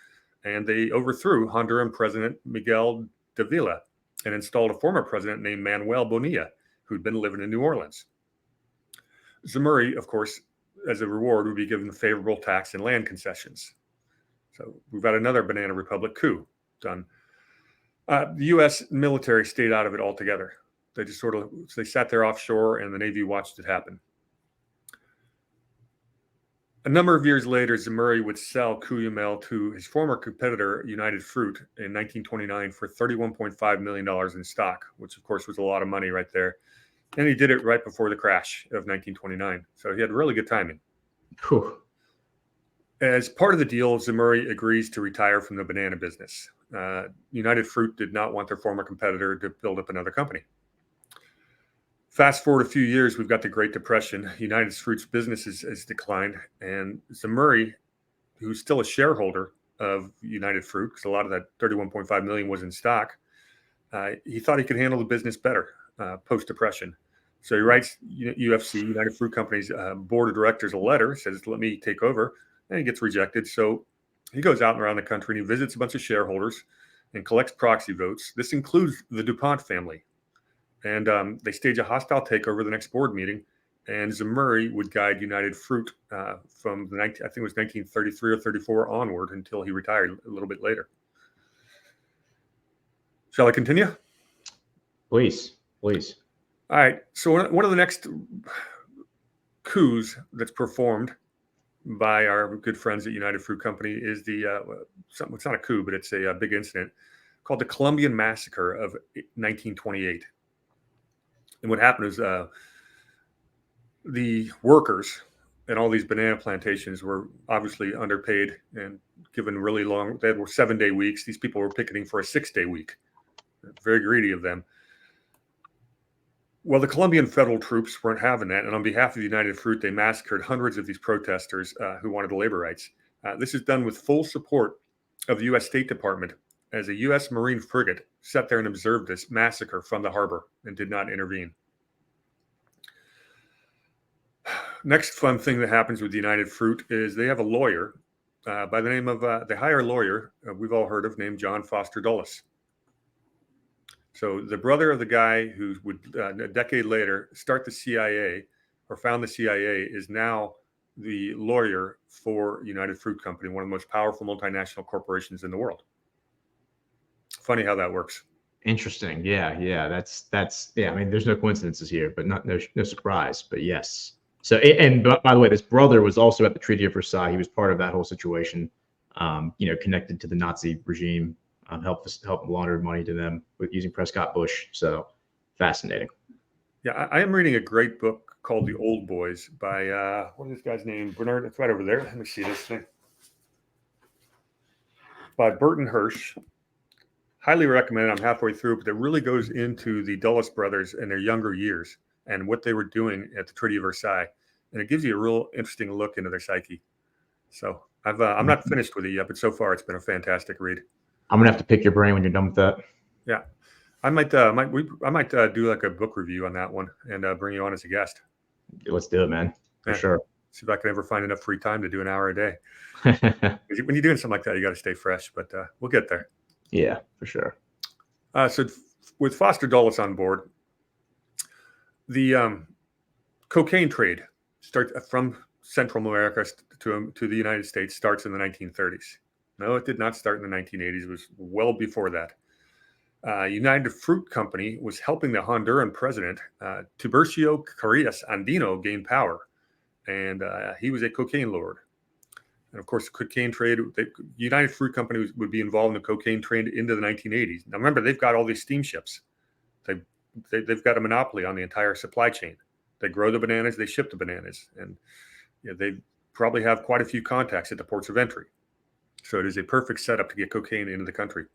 and they overthrew Honduran President Miguel de Villa and installed a former president named Manuel Bonilla, who'd been living in New Orleans. Zemurray, of course, as a reward, would be given favorable tax and land concessions. So we've got another Banana Republic coup done. The U.S. military stayed out of it altogether. They just they sat there offshore, and the Navy watched it happen. A number of years later, Zemurray would sell Cuyamel to his former competitor, United Fruit, in 1929 for $31.5 million in stock, which, of course, was a lot of money right there. And he did it right before the crash of 1929. So he had really good timing. Whew. As part of the deal, Zemurray agrees to retire from the banana business. United Fruit did not want their former competitor to build up another company. Fast forward a few years, we've got the Great Depression. United Fruit's business has declined, and Zemurray, who's still a shareholder of United Fruit, because a lot of that $31.5 million was in stock, he thought he could handle the business better post-depression. So he writes UFC, United Fruit Company's board of directors, a letter, says, "Let me take over," and he gets rejected. So he goes out and around the country and he visits a bunch of shareholders and collects proxy votes. This includes the DuPont family. And they stage a hostile takeover the next board meeting, and Zemurray would guide United Fruit from I think it was 1933 or 34 onward until he retired a little bit later. Shall I continue? Please. All right. So one of the next coups that's performed by our good friends at United Fruit Company is it's not a coup, but it's a big incident called the Colombian Massacre of 1928. And what happened is the workers and all these banana plantations were obviously underpaid and given really long, they were 7-day weeks. These people were picketing for a 6-day week. Very greedy of them. Well, the Colombian federal troops weren't having that. And on behalf of the United Fruit, they massacred hundreds of these protesters who wanted labor rights. This is done with full support of the U.S. State Department, as a U.S. Marine frigate sat there and observed this massacre from the harbor and did not intervene. Next fun thing that happens with United Fruit is they have a lawyer by the name of, they hire a lawyer we've all heard of named John Foster Dulles. So the brother of the guy who would a decade later start the CIA or found the CIA is now the lawyer for United Fruit Company, one of the most powerful multinational corporations in the world. Funny how that works. Interesting. Yeah. That's yeah. I mean, there's no coincidences here, but no surprise. But yes. So, and by the way, this brother was also at the Treaty of Versailles. He was part of that whole situation. Connected to the Nazi regime, helped launder money to them with using Prescott Bush. So, fascinating. Yeah, I am reading a great book called The Old Boys by, what is this guy's name? Bernard, it's right over there. Let me see this thing. By Burton Hirsch. Highly recommend it. I'm halfway through, but it really goes into the Dulles brothers in their younger years and what they were doing at the Treaty of Versailles. And it gives you a real interesting look into their psyche. So I'm not finished with it yet, but so far it's been a fantastic read. I'm gonna have to pick your brain when you're done with that. Yeah, I might do like a book review on that one and bring you on as a guest. Let's do it, man. For sure. See if I can ever find enough free time to do an hour a day. When you're doing something like that, you got to stay fresh, but we'll get there. Yeah, for sure. So with Foster Dulles on board, the cocaine trade from Central America to the United States starts in the 1930s. No, it did not start in the 1980s. It was well before that. United Fruit Company was helping the Honduran president, Tiburcio Carillas Andino, gain power. And he was a cocaine lord. And of course, the cocaine trade, United Fruit Company would be involved in the cocaine trade into the 1980s. Now, remember, they've got all these steamships. They've got a monopoly on the entire supply chain. They grow the bananas, they ship the bananas. And they probably have quite a few contacts at the ports of entry. So it is a perfect setup to get cocaine into the country.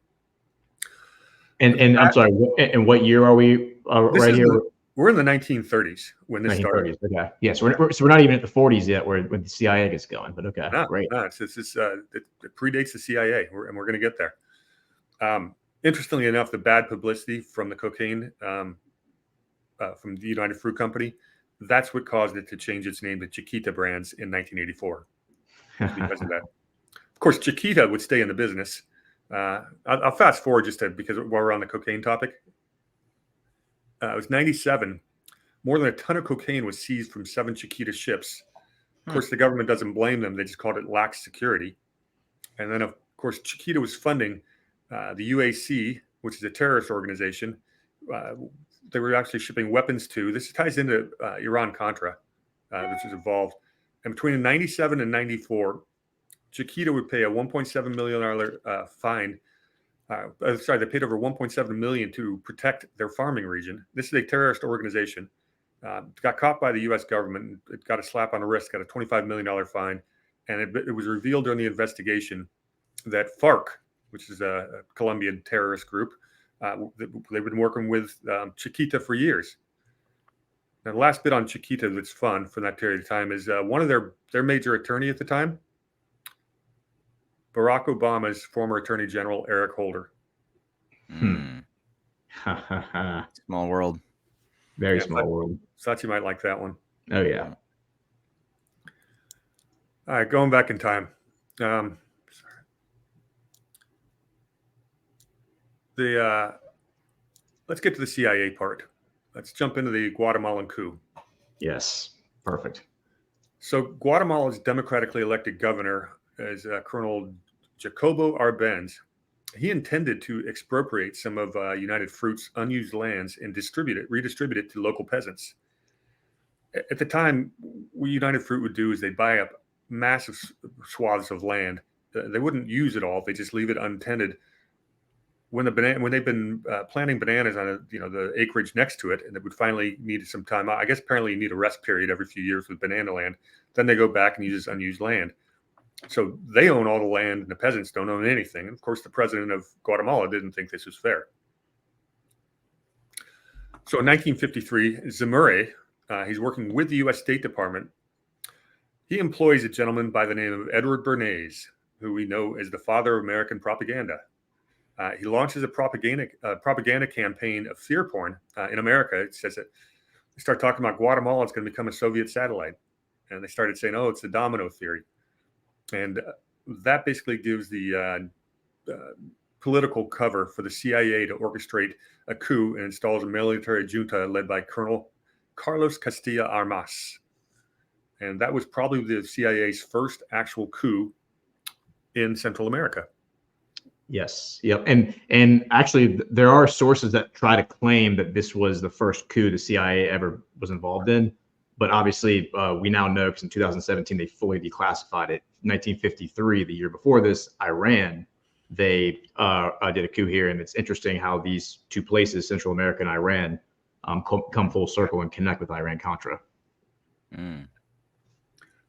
And I'm sorry, and what year are we right here? We're in the 1930s when this started. Okay. Yeah, so we're not even at the 40s yet when the CIA gets going, but okay, great. No, it predates the CIA, and we're going to get there. Interestingly enough, the bad publicity from the cocaine from the United Fruit Company, that's what caused it to change its name to Chiquita Brands in 1984. Because of that. Of course, Chiquita would stay in the business. I'll fast forward because while we're on the cocaine topic. It was 97. More than a ton of cocaine was seized from 7 Chiquita ships. Of course, the government doesn't blame them. They just called it lax security. And then, of course, Chiquita was funding the UAC, which is a terrorist organization. They were actually shipping weapons to. This ties into Iran-Contra, which was involved. And between 97 and 94, Chiquita would pay a $1.7 million fine. They paid over $1.7 million to protect their farming region. This is a terrorist organization. Got caught by the U.S. government. It got a slap on the wrist, got a $25 million fine. And it was revealed during the investigation that FARC, which is a Colombian terrorist group, they've been working with Chiquita for years. Now, the last bit on Chiquita that's fun from that period of time is one of their major attorney at the time, Barack Obama's former Attorney General, Eric Holder. Small world. Very small world. Thought you might like that one. Oh, yeah. All right, going back in time. Let's get to the CIA part. Let's jump into the Guatemalan coup. Yes, perfect. So Guatemala's democratically elected governor is Colonel Jacobo Arbenz. He intended to expropriate some of United Fruit's unused lands and redistribute it to local peasants. At the time, what United Fruit would do is they buy up massive swaths of land. They wouldn't use it all; they just leave it untended. When they've been planting bananas on the acreage next to it, and it would finally need some time. I guess apparently you need a rest period every few years with banana land. Then they go back and use this unused land. So they own all the land, and the peasants don't own anything. And of course, the president of Guatemala didn't think this was fair. So in 1953, Zemurray, he's working with the U.S. State Department. He employs a gentleman by the name of Edward Bernays, who we know as the father of American propaganda. He launches a propaganda campaign of fear porn in America. It says that they start talking about Guatemala is going to become a Soviet satellite. And they started saying, oh, it's the domino theory. And that basically gives the political cover for the CIA to orchestrate a coup and installs a military junta led by Colonel Carlos Castilla Armas. And that was probably the CIA's first actual coup in Central America. Yes. Yep. And actually, there are sources that try to claim that this was the first coup the CIA ever was involved in. But obviously, we now know because in 2017, they fully declassified it. 1953, the year before this, Iran, they did a coup here. And it's interesting how these two places, Central America and Iran, come full circle and connect with Iran-Contra.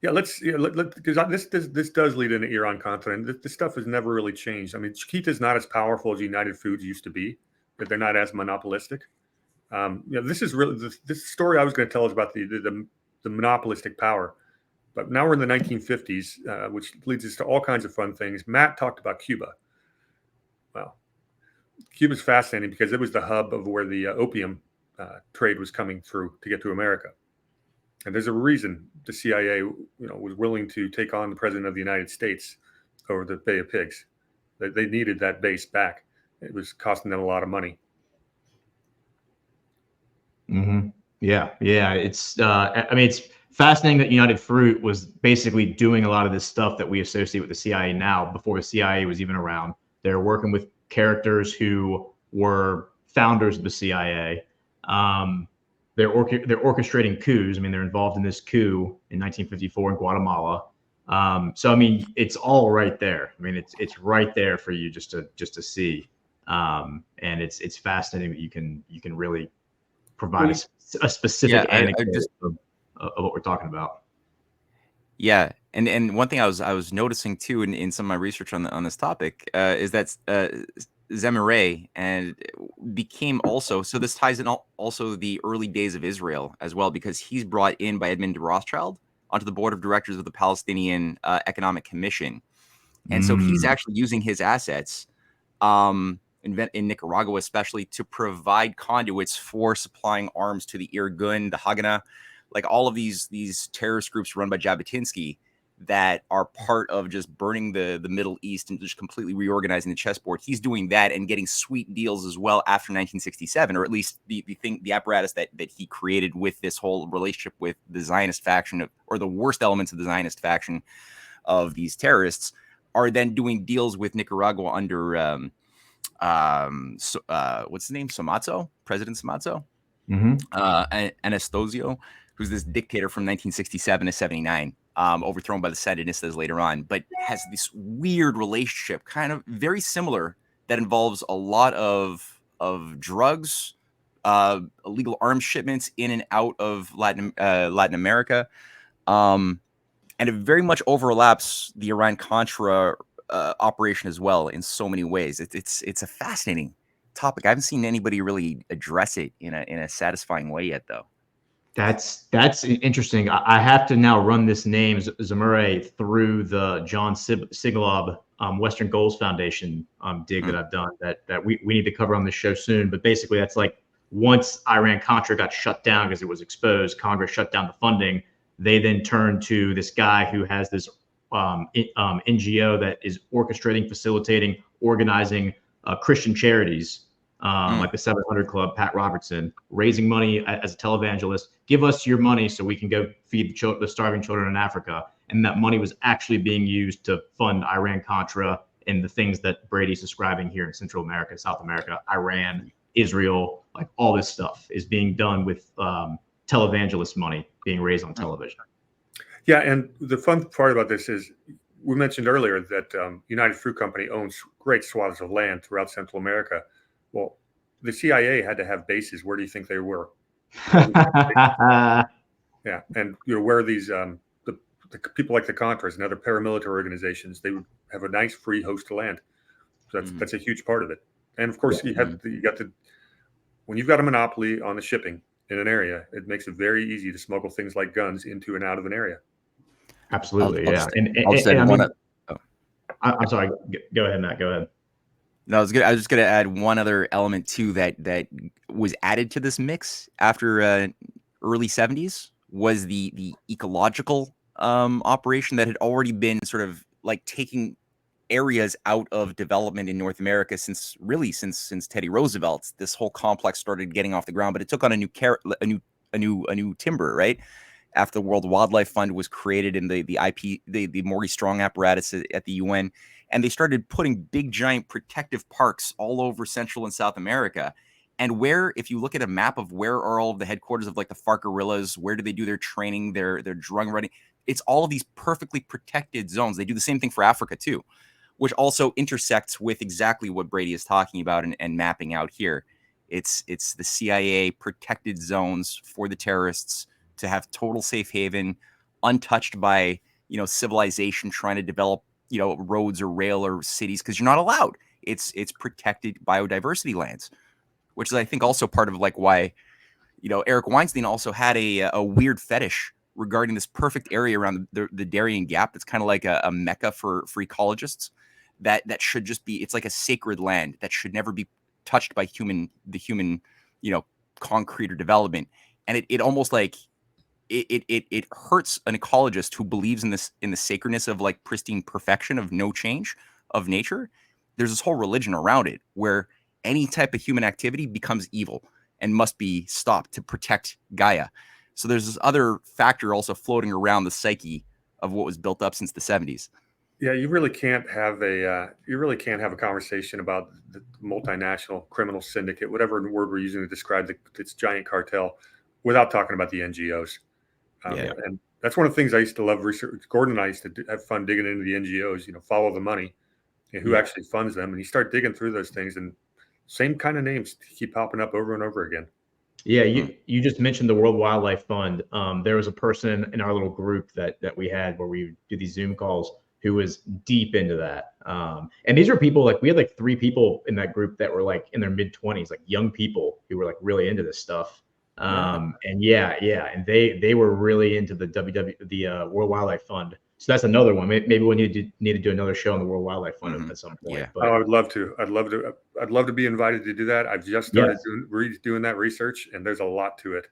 Yeah, because this does lead into Iran-Contra, and this stuff has never really changed. I mean, Chiquita is not as powerful as United Foods used to be, but they're not as monopolistic. This is really this story I was going to tell is about the monopolistic power. But now we're in the 1950s, which leads us to all kinds of fun things. Matt talked about Cuba. Well, Cuba's fascinating because it was the hub of where the opium trade was coming through to get to America. And there's a reason the CIA, was willing to take on the president of the United States over the Bay of Pigs. They needed that base back. It was costing them a lot of money. Mm-hmm. Yeah. It's it's fascinating that United Fruit was basically doing a lot of this stuff that we associate with the CIA now before the CIA was even around. They're working with characters who were founders of the CIA. They're orchestrating coups. I mean, they're involved in this coup in 1954 in Guatemala. So I mean, it's all right there. I mean, it's right there for you just to see. And it's fascinating that you can really provide a specific anecdote of what we're talking about. Yeah, and one thing I was noticing too in some of my research on this topic is that Zemurray and became also, so this ties in also the early days of Israel as well, because he's brought in by Edmund de Rothschild onto the board of directors of the Palestinian Economic Commission, and so he's actually using his assets in Nicaragua especially to provide conduits for supplying arms to the Irgun, the Haganah, like all of these terrorist groups run by Jabotinsky that are part of just burning the Middle East and just completely reorganizing the chessboard. He's doing that and getting sweet deals as well after 1967, or at least the apparatus that he created with this whole relationship with the Zionist faction, or the worst elements of the Zionist faction of these terrorists, are then doing deals with Nicaragua under what's his name? President Somoza, Anastasio, who's this dictator from 1967 to 79, overthrown by the Sandinistas later on, but has this weird relationship, kind of very similar, that involves a lot of drugs, illegal arms shipments in and out of Latin America, and it very much overlaps the Iran-Contra operation as well in so many ways. It's a fascinating topic. I haven't seen anybody really address it in a satisfying way yet, though. That's interesting. I have to now run this name Zemurray through the John Sigalov Western Goals Foundation dig that I've done that we need to cover on the show soon. But basically, that's like once Iran-Contra got shut down because it was exposed, Congress shut down the funding. They then turned to this guy who has this NGO that is orchestrating, facilitating, organizing Christian charities. Like the 700 Club, Pat Robertson, raising money as a televangelist. Give us your money so we can go feed the starving children in Africa. And that money was actually being used to fund Iran-Contra and the things that Brady's describing here in Central America, South America, Iran, Israel, like all this stuff is being done with televangelist money being raised on television. Yeah, and the fun part about this is we mentioned earlier that United Fruit Company owns great swaths of land throughout Central America. Well, the CIA had to have bases. Where do you think they were? Yeah, and where these the people like the Contras and other paramilitary organizations, they would have a nice free host of land. So that's a huge part of it. And of course, you got when you've got a monopoly on the shipping in an area, it makes it very easy to smuggle things like guns into and out of an area. Absolutely, I'm sorry. Go ahead, Matt. Go ahead. No, I was just gonna add one other element too that was added to this mix after early 70s was the ecological operation that had already been sort of like taking areas out of development in North America since Teddy Roosevelt. This whole complex started getting off the ground, but it took on a new timber, right? After the World Wildlife Fund was created and the Maurice Strong apparatus at the UN, and they started putting big giant protective parks all over Central and South America. And where, if you look at a map of where are all of the headquarters of like the FARC guerrillas, where do they do their training, their drug running? It's all of these perfectly protected zones. They do the same thing for Africa too, which also intersects with exactly what Brady is talking about and mapping out here. It's the CIA protected zones for the terrorists to have total safe haven, untouched by, civilization trying to develop, roads or rail or cities, because you're not allowed. It's protected biodiversity lands, which is, I think, also part of like why, Eric Weinstein also had a weird fetish regarding this perfect area around the Darien Gap. That's kind of like a mecca for ecologists. That should just be, it's like a sacred land that should never be touched by the human, concrete or development. And it almost like it hurts an ecologist who believes in the sacredness of like pristine perfection of no change of nature. There's this whole religion around it where any type of human activity becomes evil and must be stopped to protect Gaia. So there's this other factor also floating around the psyche of what was built up since the 70s. Yeah, you really can't have a conversation about the multinational criminal syndicate, whatever word we're using to describe this giant cartel, without talking about the NGOs. And that's one of the things I used to love research. Gordon and I used to have fun digging into the NGOs, follow the money and who actually funds them. And you start digging through those things, and same kind of names keep popping up over and over again. Yeah, you just mentioned the World Wildlife Fund. There was a person in our little group that we had where we do these Zoom calls who was deep into that. And these were people, like we had like 3 people in that group that were like in their mid-20s, like young people who were like really into this stuff. And and they were really into the World Wildlife Fund. So that's another one. Maybe we need to do another show on the World Wildlife Fund at some point. Yeah. But, I would love to. I'd love to be invited to do that. I've just started doing that research, and there's a lot to it.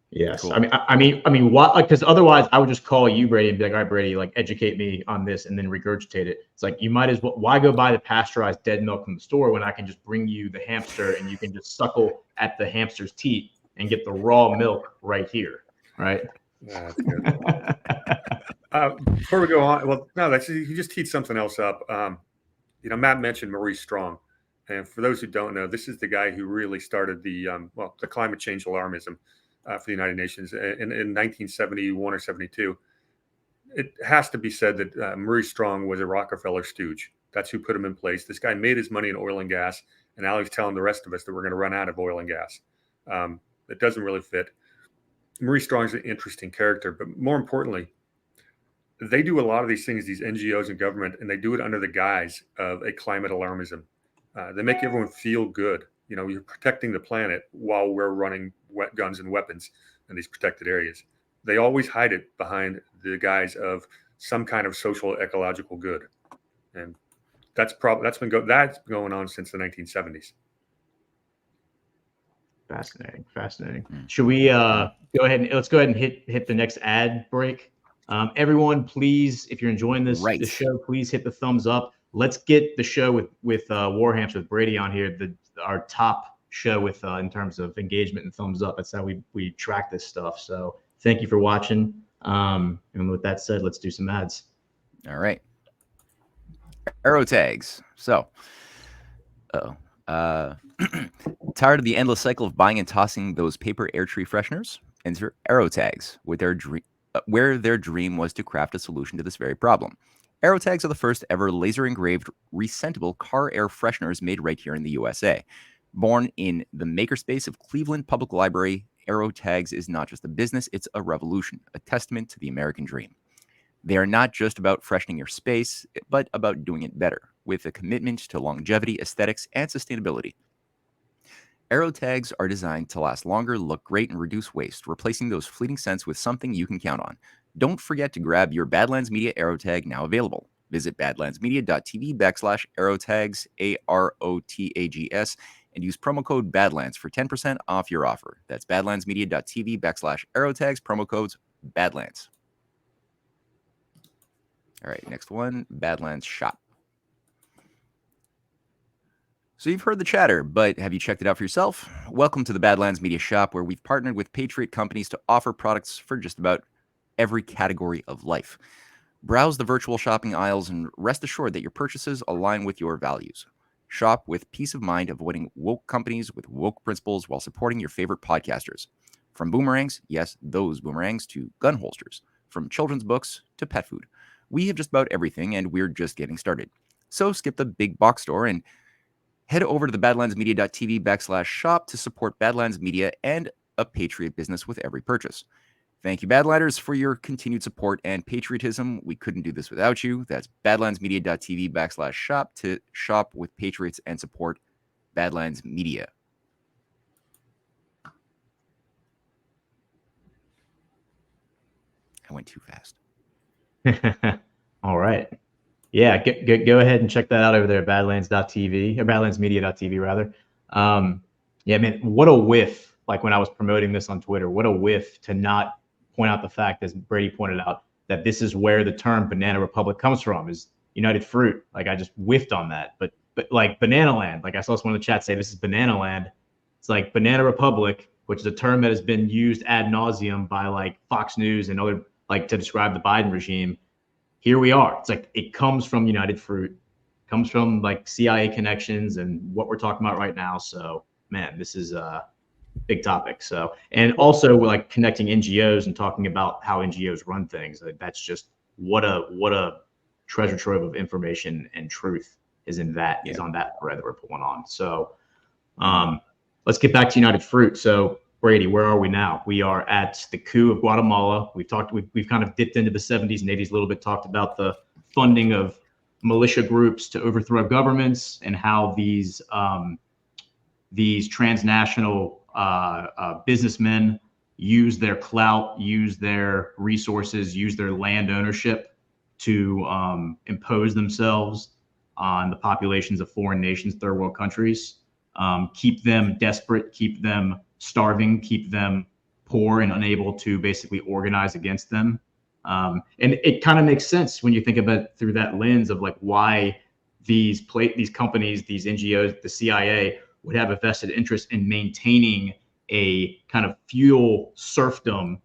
Yes. Cool. I mean, why? Because otherwise, I would just call you, Brady, and be like, "All right, Brady, like educate me on this," and then regurgitate it. It's like you might as well. Why go buy the pasteurized dead milk from the store when I can just bring you the hamster and you can just suckle at the hamster's teat and get the raw milk right here, right? Yeah, that's good. Before we go on, well, no, you just teed something else up. Matt mentioned Maurice Strong, and for those who don't know, this is the guy who really started the climate change alarmism for the United Nations in 1971 or 72. It has to be said that Maurice Strong was a Rockefeller stooge. That's who put him in place. This guy made his money in oil and gas, and now he's telling the rest of us that we're going to run out of oil and gas. It doesn't really fit. Maurice Strong's an interesting character, but more importantly, they do a lot of these things, these NGOs and government, and they do it under the guise of a climate alarmism. They make everyone feel good. You're protecting the planet while we're running guns and weapons in these protected areas. They always hide it behind the guise of some kind of social ecological good, and that's been going on since the 1970s. Fascinating. Should we let's go ahead and hit the next ad break. Everyone, please, if you're enjoying this show, please hit the thumbs up. Let's get the show with Warhamps with Brady on here, our top show with in terms of engagement and thumbs up. That's how we track this stuff. So thank you for watching. And with that said, let's do some ads. All right. Arrow tags. So, tired of the endless cycle of buying and tossing those paper air tree fresheners? Enter Arrow tags with where their dream was to craft a solution to this very problem. Arrow tags are the first ever laser engraved rescentable car air fresheners made right here in the USA. Born in the makerspace of Cleveland Public Library, Arrow tags is not just a business, it's a revolution, a testament to the American dream. They are not just about freshening your space, but about doing it better, with a commitment to longevity, aesthetics, and sustainability. Arrow tags are designed to last longer, look great, and reduce waste, replacing those fleeting scents with something you can count on. Don't forget to grab your Badlands Media Arrow tag, now available. Visit badlandsmedia.tv/arrowtags, AROTAGS, and use promo code BADLANDS for 10% off your offer. That's badlandsmedia.tv/arrowtags, promo codes BADLANDS. All right, next one, Badlands Shop. So you've heard the chatter, but have you checked it out for yourself? Welcome to the Badlands Media Shop, where we've partnered with Patriot companies to offer products for just about every category of life. Browse the virtual shopping aisles and rest assured that your purchases align with your values. Shop with peace of mind, avoiding woke companies with woke principles while supporting your favorite podcasters. From boomerangs, yes, those boomerangs, to gun holsters. From children's books to pet food. We have just about everything, and we're just getting started. So skip the big box store and Head over to the badlandsmedia.tv/shop to support Badlands Media and a Patriot business with every purchase. Thank you, Badlanders, for your continued support and patriotism. We couldn't do this without you. That's badlandsmedia.tv/shop to shop with Patriots and support Badlands Media. I went too fast. All right. Yeah, go ahead and check that out over there at badlands.tv, or badlandsmedia.tv rather. Yeah, man, what a whiff. Like when I was promoting this on Twitter, what a whiff to not point out the fact, as Brady pointed out, that this is where the term Banana Republic comes from, is United Fruit. Like I just whiffed on that. But like Banana Land, like I saw someone in the chat say this is Banana Land. It's like Banana Republic, which is a term that has been used ad nauseum by like Fox News and other, like, to describe the Biden regime. Here we are. It's like it comes from United Fruit, comes from like CIA connections and what we're talking about right now. So man, this is a big topic. So, and also like connecting NGOs and talking about how NGOs run things. That's just what a treasure trove of information and truth is in that, is on that thread that we're pulling on. So let's get back to United Fruit. So Brady, where are we now? We are at the coup of Guatemala. We've kind of dipped into the 70s and 80s a little bit, talked about the funding of militia groups to overthrow governments and how these transnational businessmen use their clout, use their resources, use their land ownership to impose themselves on the populations of foreign nations, third world countries, keep them desperate, keep them starving, keep them poor and unable to basically organize against them. And it kind of makes sense when you think about it through that lens of like why these companies, these NGOs, the CIA would have a vested interest in maintaining a kind of feudal serfdom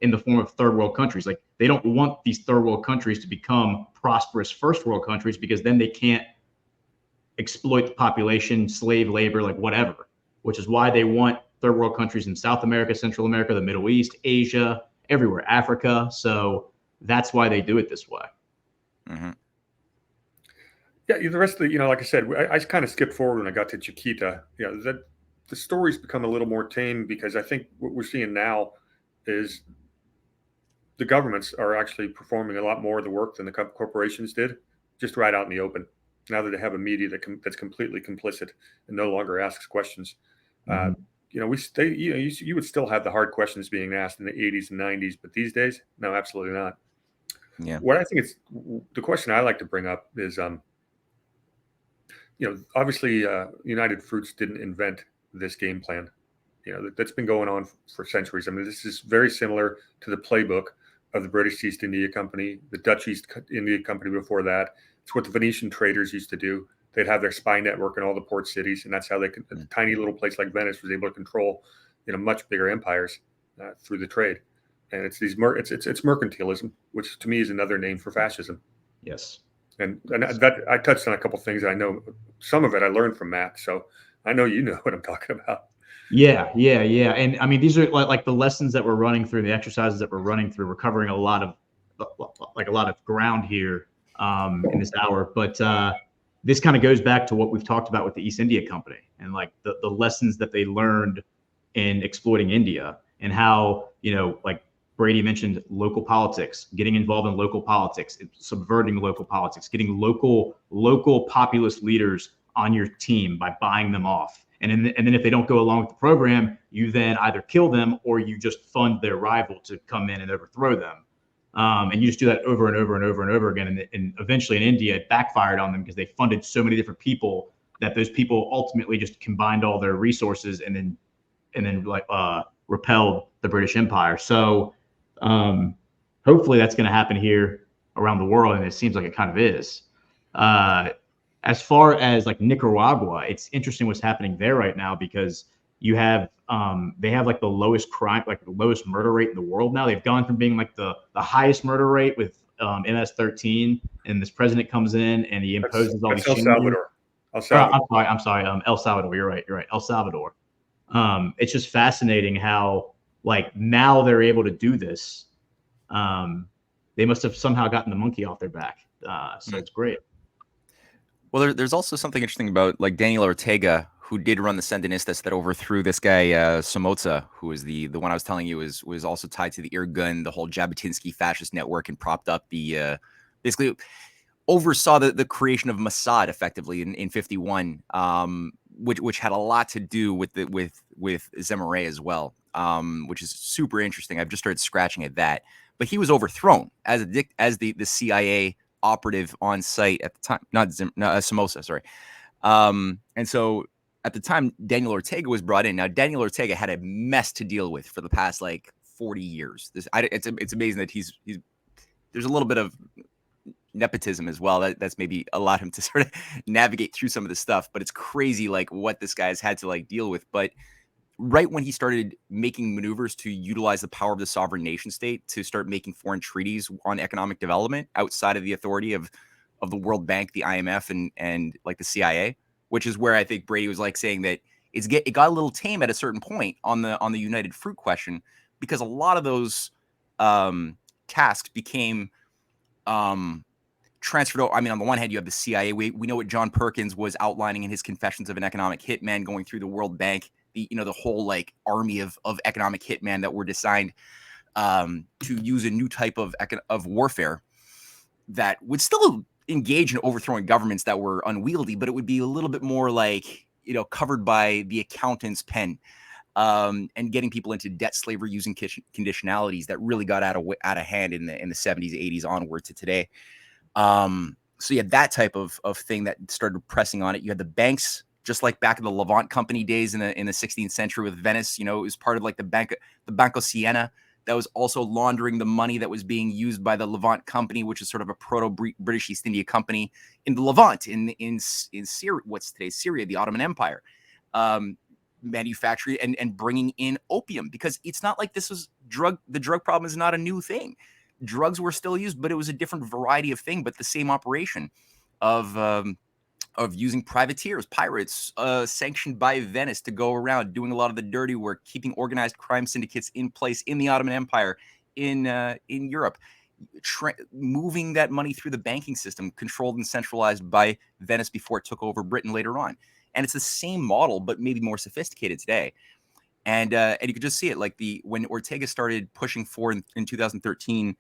in the form of third world countries. Like they don't want these third world countries to become prosperous first world countries, because then they can't exploit the population, slave labor, like whatever, which is why they want third world countries in South America, Central America, the Middle East, Asia, everywhere, Africa. So that's why they do it this way. Mm-hmm. Yeah, the rest of the, like I said, I kind of skipped forward when I got to Chiquita. That the story's become a little more tame, because I think what we're seeing now is the governments are actually performing a lot more of the work than the corporations did, just right out in the open. Now that they have a media that's completely complicit and no longer asks questions. Mm-hmm. You would still have the hard questions being asked in the 80s and 90s, but these days, no, absolutely not. Yeah. What I think is the question I like to bring up is, obviously United Fruits didn't invent this game plan. That's been going on for centuries. I mean, this is very similar to the playbook of the British East India Company, the Dutch East India Company before that. It's what the Venetian traders used to do. They'd have their spy network in all the port cities, and that's how a tiny little place like Venice was able to control, much bigger empires through the trade. And it's it's mercantilism, which to me is another name for fascism. Yes. And that I touched on a couple of things. I know some of it I learned from Matt, so I know you know what I'm talking about. Yeah. And I mean, these are like the lessons that we're running through, the exercises that we're running through. We're covering a lot of ground here in this hour, but this kind of goes back to what we've talked about with the East India Company and like the lessons that they learned in exploiting India, and how, like Brady mentioned, local politics, getting involved in local politics, subverting local politics, getting local populist leaders on your team by buying them off. And then if they don't go along with the program, you then either kill them or you just fund their rival to come in and overthrow them. And you just do that over and over and over and over again. And eventually in India, it backfired on them because they funded so many different people that those people ultimately just combined all their resources and then repelled the British Empire. So hopefully that's going to happen here around the world. And it seems like it kind of is. As far as like Nicaragua, it's interesting what's happening there right now, because you have they have like the lowest crime, like the lowest murder rate in the world now. They've gone from being like the highest murder rate with MS-13, and this president comes in and he imposes all these El Salvador. I'm sorry. El Salvador. You're right. El Salvador. It's just fascinating how like now they're able to do this. They must have somehow gotten the monkey off their back. So it's great. Well, there's also something interesting about like Daniel Ortega, who did run the Sandinistas that overthrew this guy Somoza, who was the one I was telling you was also tied to the Irgun, the whole Jabotinsky fascist network, and propped up the basically oversaw the creation of Mossad effectively in 51, which had a lot to do with Zemurray as well, which is super interesting. I've just started scratching at that, but he was overthrown as the CIA operative on site at the time, not Somoza, sorry. And so at the time, Daniel Ortega was brought in. Now, Daniel Ortega had a mess to deal with for the past like 40 years. It's amazing that he's there's a little bit of nepotism as well. That's maybe allowed him to sort of navigate through some of this stuff, but it's crazy like what this guy's had to like deal with. But right when he started making maneuvers to utilize the power of the sovereign nation state to start making foreign treaties on economic development outside of the authority of the World Bank, the IMF, and like the CIA, which is where I think Brady was like saying that it got a little tame at a certain point on the United Fruit question, because a lot of those tasks became transferred over. I mean, on the one hand, you have the CIA. We know what John Perkins was outlining in his Confessions of an Economic Hitman, going through the World Bank, the whole like army of economic hitmen that were designed to use a new type of warfare that would still engage in overthrowing governments that were unwieldy, but it would be a little bit more like, covered by the accountant's pen, and getting people into debt slavery using conditionalities that really got out of hand in the 70s, 80s onward to today. So you had that type of thing that started pressing on it. You had the banks, just like back in the Levant Company days in the 16th century with Venice. It was part of like the Banco Siena that was also laundering the money that was being used by the Levant Company, which is sort of a proto-British East India Company in the Levant, in Syria, what's today's Syria, the Ottoman Empire, manufacturing and bringing in opium, because it's not like this was the drug problem is not a new thing. Drugs were still used, but it was a different variety of thing, but the same operation of using privateers, pirates, sanctioned by Venice to go around doing a lot of the dirty work, keeping organized crime syndicates in place in the Ottoman Empire, in Europe, moving that money through the banking system, controlled and centralized by Venice before it took over Britain later on. And it's the same model, but maybe more sophisticated today. And you could just see it, like when Ortega started pushing forward in 2013,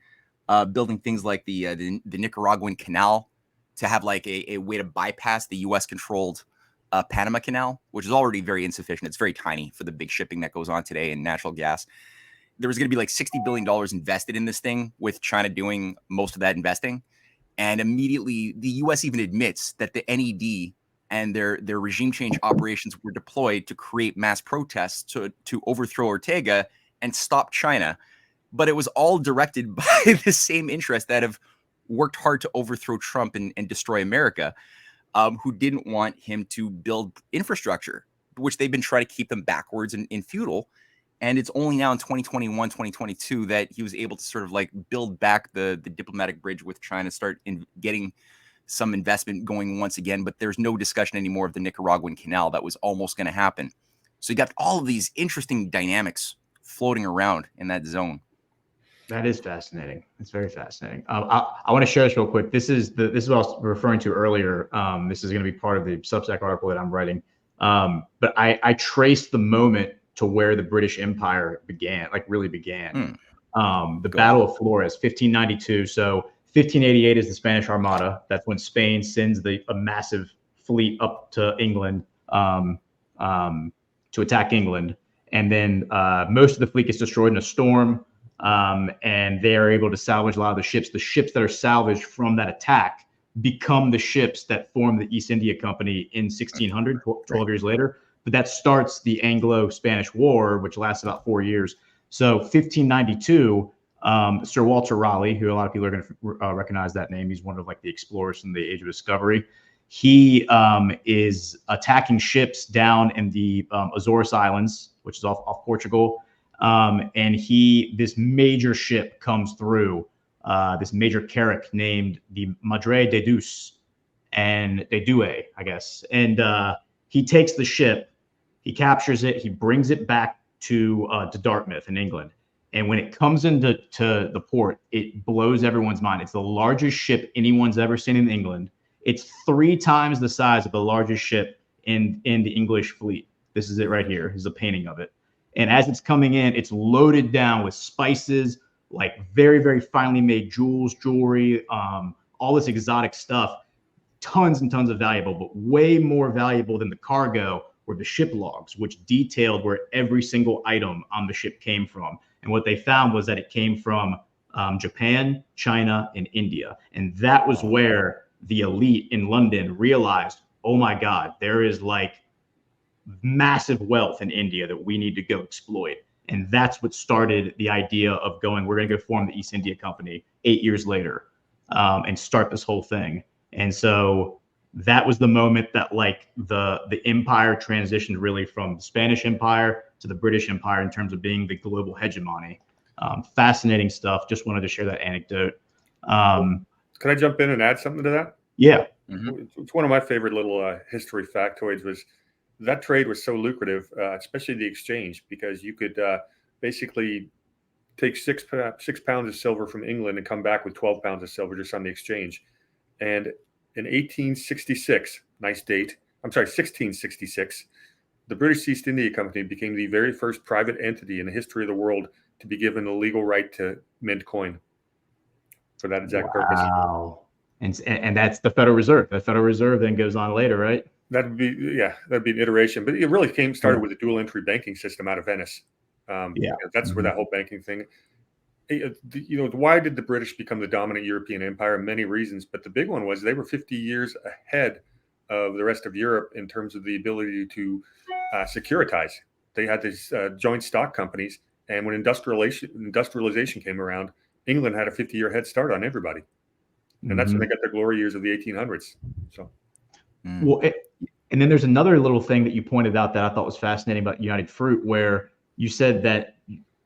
building things like the Nicaraguan Canal to have like a way to bypass the U.S.-controlled Panama Canal, which is already very insufficient. It's very tiny for the big shipping that goes on today in natural gas. There was going to be like $60 billion invested in this thing, with China doing most of that investing. And immediately the U.S. even admits that the NED and their regime change operations were deployed to create mass protests to overthrow Ortega and stop China. But it was all directed by the same interests that have worked hard to overthrow Trump and destroy America, who didn't want him to build infrastructure, which they've been trying to keep them backwards and feudal. And it's only now in 2021, 2022 that he was able to sort of like build back the diplomatic bridge with China, start getting some investment going once again. But there's no discussion anymore of the Nicaraguan Canal that was almost going to happen. So you got all of these interesting dynamics floating around in that zone. That is fascinating. It's very fascinating. I want to share this real quick. This is what I was referring to earlier. This is going to be part of the Substack article that I'm writing. But I traced the moment to where the British Empire began, like really began. The Battle of Flores, 1592. So 1588 is the Spanish Armada. That's when Spain sends a massive fleet up to England to attack England. And then most of the fleet gets destroyed in a storm. And they are able to salvage a lot of the ships. The ships that are salvaged from that attack become the ships that form the East India Company in 1600, 12 years later. But that starts the Anglo-Spanish War, which lasts about 4 years. So 1592, Sir Walter Raleigh, who a lot of people are going to recognize that name. He's one of like the explorers from the Age of Discovery. He is attacking ships down in the Azores Islands, which is off Portugal. And this major ship comes through, this major carrack named the Madre de Deus and de Due, I guess. And he takes the ship, he captures it, he brings it back to Dartmouth in England. And when it comes into the port, it blows everyone's mind. It's the largest ship anyone's ever seen in England. It's 3 times the size of the largest ship in the English fleet. This is it right here. Here's a painting of it. And as it's coming in, it's loaded down with spices, like very, very finely made jewels, jewelry, all this exotic stuff, tons and tons of valuable, but way more valuable than the cargo were the ship logs, which detailed where every single item on the ship came from. And what they found was that it came from Japan, China, and India. And that was where the elite in London realized, oh my God, there is like massive wealth in India that we need to go exploit. And that's what started the idea of going, we're going to go form the East India Company 8 years later and start this whole thing. And so that was the moment that like the empire transitioned really from the Spanish Empire to the British Empire in terms of being the global hegemony. Fascinating stuff. Just wanted to share that anecdote. Can I jump in and add something to that? Yeah. Mm-hmm. It's one of my favorite little history factoids was that trade was so lucrative, especially the exchange, because you could basically take 6 pounds of silver from England and come back with 12 pounds of silver just on the exchange. And in 1866, nice date, 1666, the British East India Company became the very first private entity in the history of the world to be given the legal right to mint coin for that exact purpose. Wow. And that's the Federal Reserve. The Federal Reserve then goes on later, right? That'd be an iteration, but it really started with a dual entry banking system out of Venice. That's where that whole banking thing. Why did the British become the dominant European empire? Many reasons, but the big one was they were 50 years ahead of the rest of Europe in terms of the ability to securitize. They had these joint stock companies, and when industrialization came around, England had a 50-year head start on everybody, and that's when they got their glory years of the 1800s. So, well, and then there's another little thing that you pointed out that I thought was fascinating about United Fruit, where you said that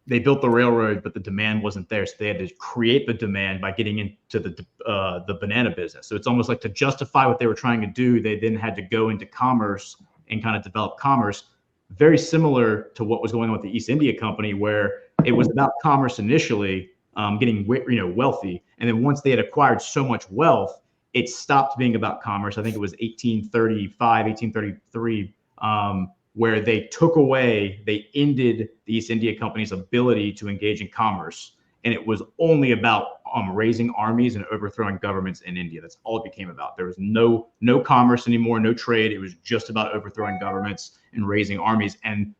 they built the railroad, but the demand wasn't there. So they had to create the demand by getting into the banana business. So it's almost like to justify what they were trying to do, they then had to go into commerce and kind of develop commerce. Very similar to what was going on with the East India Company, where it was about commerce initially, getting wealthy. And then once they had acquired so much wealth, it stopped being about commerce. I think it was 1835, 1833, where they ended the East India Company's ability to engage in commerce. And it was only about raising armies and overthrowing governments in India. That's all it became about. There was no commerce anymore, no trade. It was just about overthrowing governments and raising armies. And,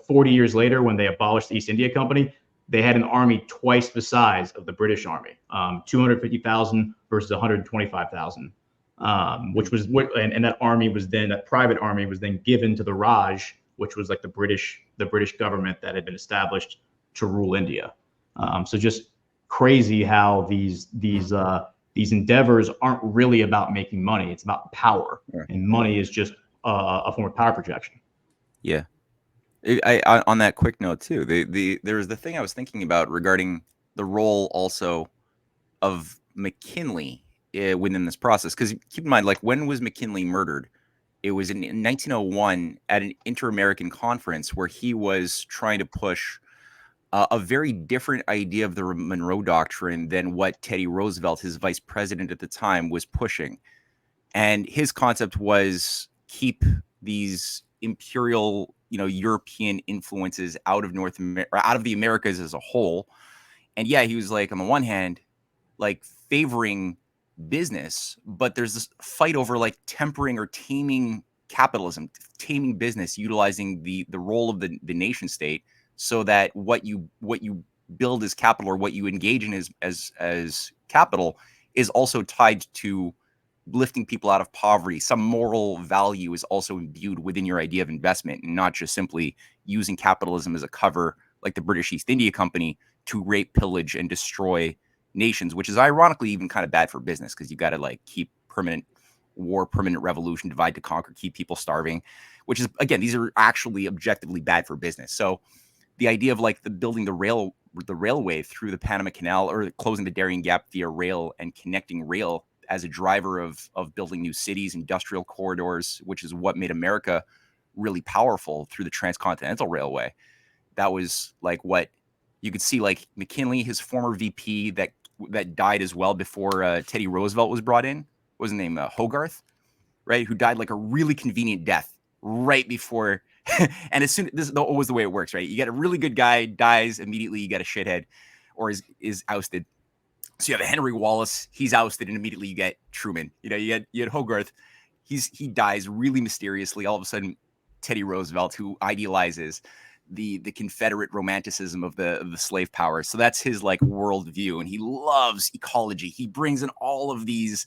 40 years later, when they abolished the East India Company, they had an army twice the size of the British army, 250,000 versus 125,000. Which was and that army was then, that private army was then given to the Raj, which was like the British government that had been established to rule India. So just crazy how these endeavors aren't really about making money. It's about power, and money is just a form of power projection. Yeah. I on that quick note too, there was the thing I was thinking about regarding the role also of McKinley within this process, because keep in mind, like, when was McKinley murdered? It was in 1901 at an inter-American conference where he was trying to push a very different idea of the Monroe Doctrine than what Teddy Roosevelt, his vice president at the time, was pushing. And his concept was keep these imperial, European influences out of out of the Americas as a whole. And yeah, he was like, on the one hand, like favoring business, but there's this fight over like tempering or taming capitalism, taming business, utilizing the role of the nation state, so that what you build as capital, or what you engage in as capital, is also tied to lifting people out of poverty. Some moral value is also imbued within your idea of investment, and not just simply using capitalism as a cover, like the British East India Company, to rape, pillage, and destroy nations, which is ironically even kind of bad for business, because you got to like keep permanent war, permanent revolution, divide to conquer, keep people starving, which is, again, these are actually objectively bad for business. So the idea of like building the railway through the Panama Canal, or closing the Darien Gap via rail, and connecting rail as a driver of building new cities, industrial corridors, which is what made America really powerful through the transcontinental railway. That was like what you could see, like McKinley, his former VP that died as well before Teddy Roosevelt was brought in. what was his name, Hogarth, right? Who died like a really convenient death right before. And as soon, this is always the way it works, right? You get a really good guy, dies immediately, you get a shithead, or is ousted. So you have a Henry Wallace, he's ousted, and immediately you get Truman. You know, you had Hogarth, he dies really mysteriously. All of a sudden, Teddy Roosevelt, who idealizes the Confederate romanticism of the slave power. So that's his like worldview, and he loves ecology. He brings in all of these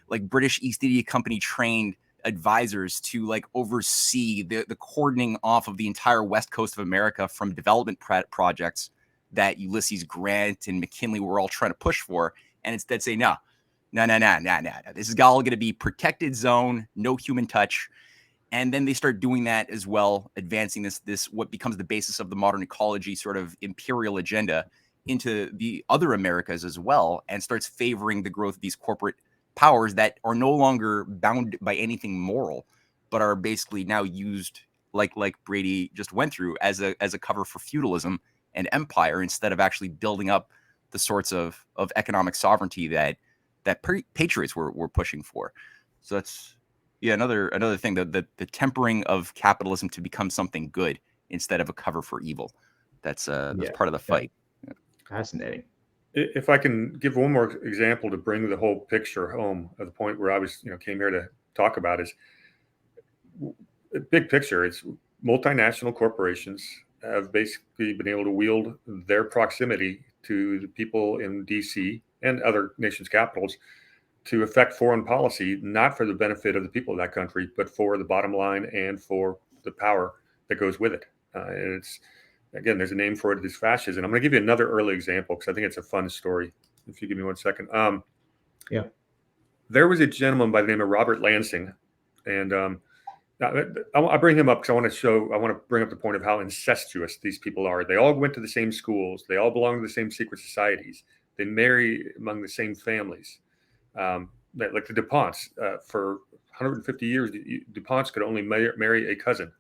like British East India Company trained advisors to like oversee the cordoning off of the entire west coast of America from development projects that Ulysses Grant and McKinley were all trying to push for, and instead say no. This is all going to be protected zone, no human touch. And then they start doing that as well, advancing this what becomes the basis of the modern ecology sort of imperial agenda into the other Americas as well, and starts favoring the growth of these corporate powers that are no longer bound by anything moral, but are basically now used like Brady just went through as a cover for feudalism and empire, instead of actually building up the sorts of economic sovereignty that patriots were pushing for. So that's another thing, that the tempering of capitalism to become something good instead of a cover for evil. That's part of the fight. Yeah. Fascinating. If I can give one more example to bring the whole picture home at the point where I was, came here to talk about, is big picture. It's multinational corporations have basically been able to wield their proximity to the people in DC and other nations' capitals to affect foreign policy, not for the benefit of the people of that country, but for the bottom line and for the power that goes with it. And it's, again, there's a name for it. It's fascism. I'm going to give you another early example because I think it's a fun story. If you give me 1 second. Yeah. There was a gentleman by the name of Robert Lansing, and I bring him up because I want to bring up the point of how incestuous these people are. They all went to the same schools. They all belong to the same secret societies. They marry among the same families. Like the DuPonts, for 150 years, DuPonts could only marry a cousin.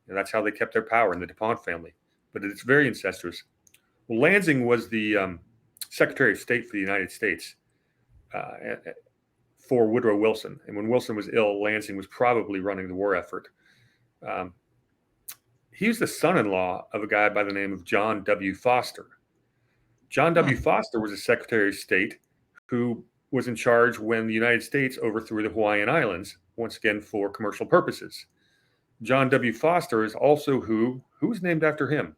And that's how they kept their power in the DuPont family. But it's very incestuous. Well, Lansing was the Secretary of State for the United States for Woodrow Wilson. And when Wilson was ill, Lansing was probably running the war effort. He was the son-in-law of a guy by the name of John W. Foster. John W. Foster was a Secretary of State who was in charge when the United States overthrew the Hawaiian Islands, once again for commercial purposes. John W. Foster is also who's named after him?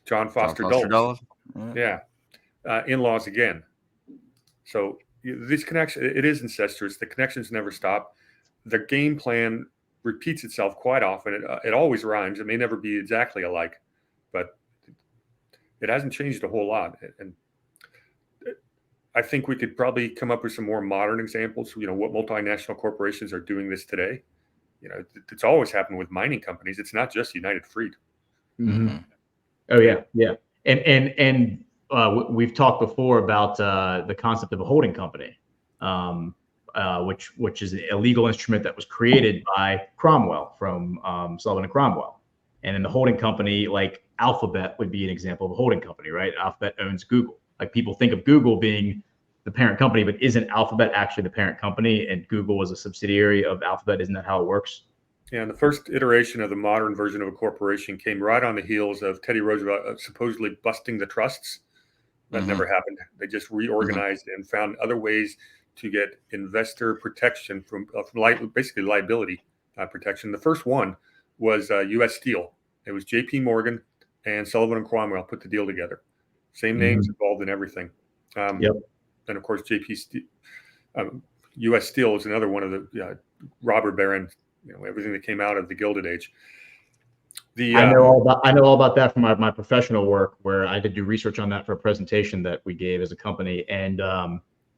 John Foster Dulles. Yeah. In-laws again. So these connections, it is incestuous. The connections never stop. The game plan repeats itself quite often. It always rhymes. It may never be exactly alike, but it hasn't changed a whole lot. And I think we could probably come up with some more modern examples, what multinational corporations are doing this today. It's always happened with mining companies. It's not just United Fruit. Mm-hmm. Oh yeah. Yeah. And we've talked before about the concept of a holding company, which is a legal instrument that was created by Cromwell from Sullivan and Cromwell. And then the holding company, like Alphabet, would be an example of a holding company, right? Alphabet owns Google. Like people think of Google being the parent company, but isn't Alphabet actually the parent company? And Google was a subsidiary of Alphabet. Isn't that how it works? Yeah, and the first iteration of the modern version of a corporation came right on the heels of Teddy Roosevelt supposedly busting the trusts. That never happened. They just reorganized and found other ways to get investor protection from basically liability protection. The first one was U.S. Steel. It was J.P. Morgan and Sullivan and Cromwell put the deal together. Same names involved in everything. Yep. And of course, U.S. Steel is another one of the robber baron. Everything that came out of the Gilded Age. I know all about that from my professional work, where I did do research on that for a presentation that we gave as a company. And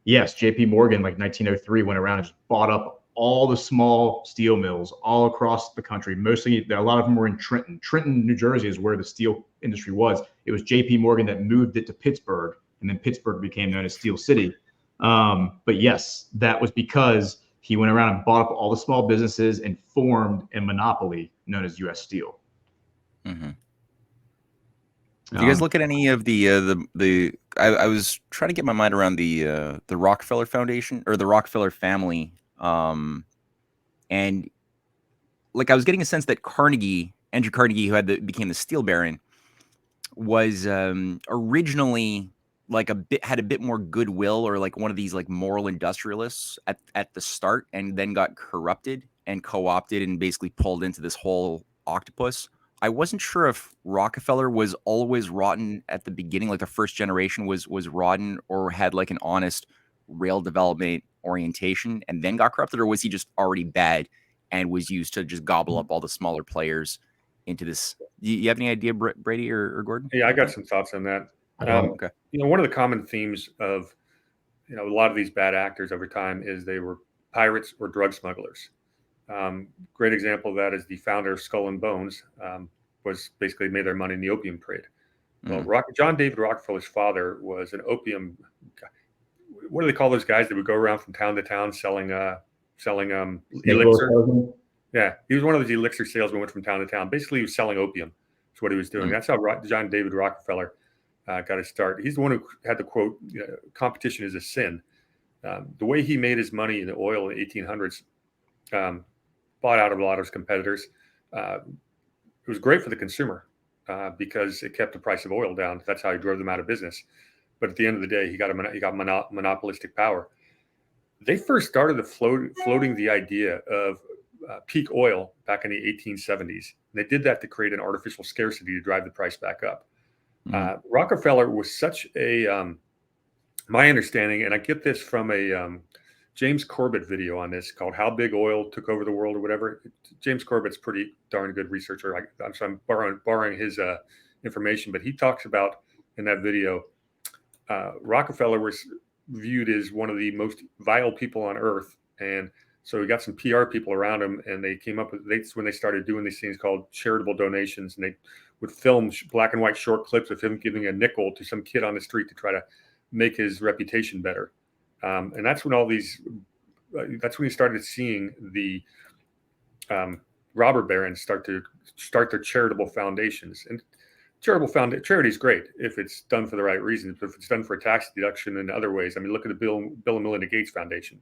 yes, J.P. Morgan, like 1903, went around and just bought up all the small steel mills all across the country. Mostly, a lot of them were in Trenton. Trenton, New Jersey, is where the steel industry was. It was J.P. Morgan that moved it to Pittsburgh, and then Pittsburgh became known as Steel City. But yes, that was because he went around and bought up all the small businesses and formed a monopoly known as U.S. Steel. Do you guys look at any of the I was trying to get my mind around the Rockefeller Foundation or the Rockefeller family, and like I was getting a sense that Andrew Carnegie, who became the Steel Baron, was originally like had a bit more goodwill, or like one of these like moral industrialists at the start, and then got corrupted and co-opted and basically pulled into this whole octopus. I wasn't sure if Rockefeller was always rotten at the beginning, like the first generation was rotten, or had like an honest rail development orientation and then got corrupted, or was he just already bad and was used to just gobble up all the smaller players into this? You have any idea, Brady or Gordon? Yeah, I got some thoughts on that. Okay. One of the common themes of a lot of these bad actors over time is they were pirates or drug smugglers. Great example of that is the founder of Skull and Bones, was basically made their money in the opium trade. Well, John David Rockefeller's father was an opium. What do they call those guys that would go around from town to town selling elixir? Yeah, he was one of those elixir salesmen, went from town to town. Basically, he was selling opium. That's what he was doing. That's how John David Rockefeller got his start. He's the one who had the quote, "Competition is a sin." The way he made his money in the oil in the 1800s, bought out of a lot of his competitors. It was great for the consumer because it kept the price of oil down. That's how he drove them out of business. But at the end of the day, he got monopolistic power. They first started floating the idea of peak oil back in the 1870s. And they did that to create an artificial scarcity to drive the price back up. Rockefeller was such a, my understanding, and I get this from a James Corbett video on this called "How Big Oil Took Over the World" or whatever. James Corbett's pretty darn good researcher. I'm borrowing his information, but he talks about in that video, Rockefeller was viewed as one of the most vile people on earth. And so he got some PR people around him, and they came up with, that's when they started doing these things called charitable donations. And they would film black and white short clips of him giving a nickel to some kid on the street to try to make his reputation better. And that's when that's when he started seeing the robber barons start their charitable foundations. And charity is great if it's done for the right reasons. But if it's done for a tax deduction and other ways, I mean, look at the Bill and Melinda Gates Foundation.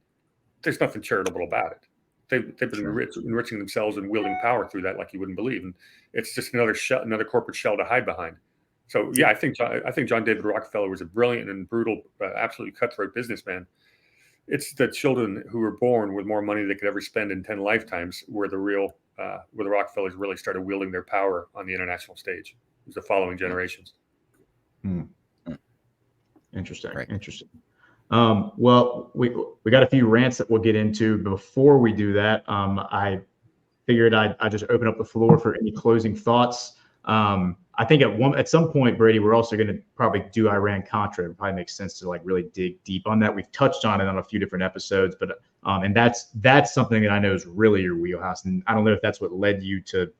There's nothing charitable about it. They've been enriching themselves and wielding power through that like you wouldn't believe. And it's just another corporate shell to hide behind. So yeah, I think John David Rockefeller was a brilliant and brutal, absolutely cutthroat businessman. It's the children who were born with more money than they could ever spend in 10 lifetimes where the Rockefellers really started wielding their power on the international stage. It was the following generations. Interesting. Right. Interesting. Well, we got a few rants that we'll get into. Before we do that, I figured I'd just open up the floor for any closing thoughts. I think at some point, Brady, we're also going to probably do Iran-Contra. It probably makes sense to like really dig deep on that. We've touched on it on a few different episodes, but and that's something that I know is really your wheelhouse. And I don't know if that's what led you to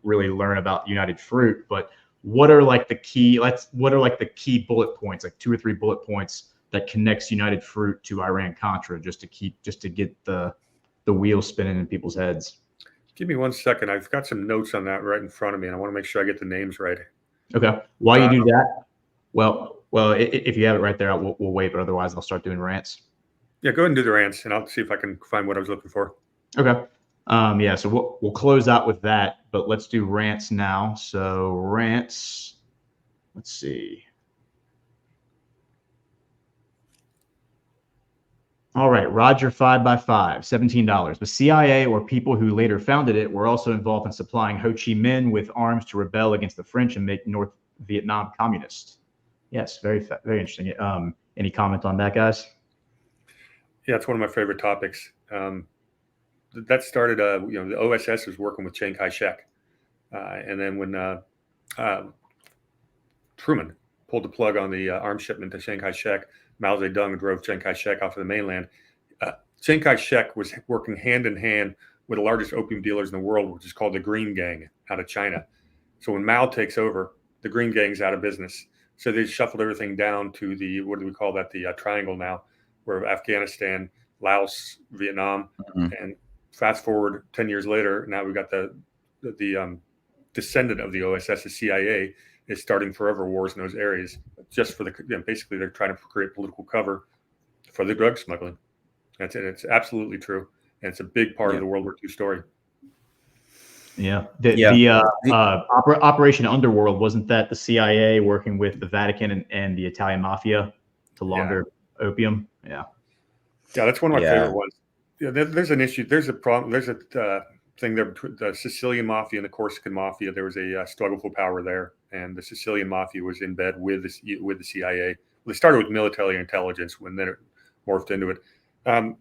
really learn about United Fruit, but what are like the key bullet points, like 2 or 3 bullet points that connects United Fruit to Iran-Contra, just to get the wheels spinning in people's heads? Give me 1 second. I've got some notes on that right in front of me, and I want to make sure I get the names right. Okay. While you do that, well, if you have it right there, we'll wait. But otherwise, I'll start doing rants. Yeah, go ahead and do the rants, and I'll see if I can find what I was looking for. Okay. Yeah. So we'll close out with that, but let's do rants now. So rants. Let's see. All right, Roger 5x5, $17. The CIA or people who later founded it were also involved in supplying Ho Chi Minh with arms to rebel against the French and make North Vietnam communist. Yes, very interesting. Any comment on that, guys? Yeah, it's one of my favorite topics. That started, the OSS was working with Chiang Kai-shek. And then when Truman pulled the plug on the arms shipment to Chiang Kai-shek, Mao Zedong drove Chiang Kai-shek off of the mainland. Chiang Kai-shek was working hand in hand with the largest opium dealers in the world, which is called the Green Gang out of China. So when Mao takes over, the Green Gang's out of business. So they shuffled everything down to the, what do we call that? The triangle now, where Afghanistan, Laos, Vietnam, and fast forward 10 years later, now we've got the descendant of the OSS, the CIA, is starting forever wars in those areas just for basically they're trying to create political cover for the drug smuggling. That's it. It's absolutely true. And it's a big part of the World War II story. Yeah. The Operation Underworld, wasn't that the CIA working with the Vatican and the Italian mafia to launder opium? Yeah. Yeah, that's one of my favorite ones. Yeah, there's an issue. There's a problem. There's a thing there between the Sicilian mafia and the Corsican mafia. There was a struggle for power there, and the Sicilian mafia was in bed with the CIA. Well, they started with military intelligence, and then it morphed into it. I don't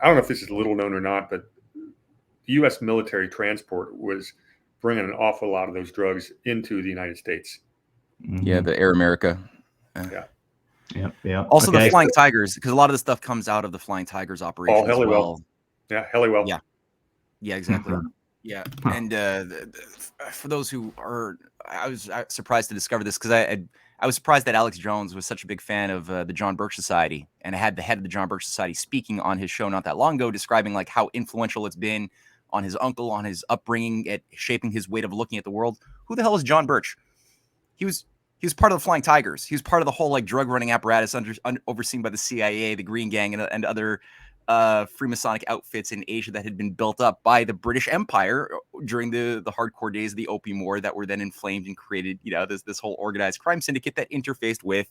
know if this is little known or not, but the U.S. military transport was bringing an awful lot of those drugs into the United States. Yeah, the Air America. Yeah. Also, the Flying Tigers, because a lot of the stuff comes out of the Flying Tigers operation as well. Yeah, Helliwell. Yeah, exactly. Yeah, and for those who are, I was surprised to discover this because I was surprised that Alex Jones was such a big fan of the John Birch Society, and I had the head of the John Birch Society speaking on his show not that long ago, describing like how influential it's been on his uncle, on his upbringing, at shaping his way of looking at the world. Who the hell is John Birch? He was part of the Flying Tigers. He was part of the whole like drug running apparatus overseen by the CIA, the Green Gang, and other Freemasonic outfits in Asia that had been built up by the British Empire during the hardcore days of the Opium War that were then inflamed and created, this whole organized crime syndicate that interfaced with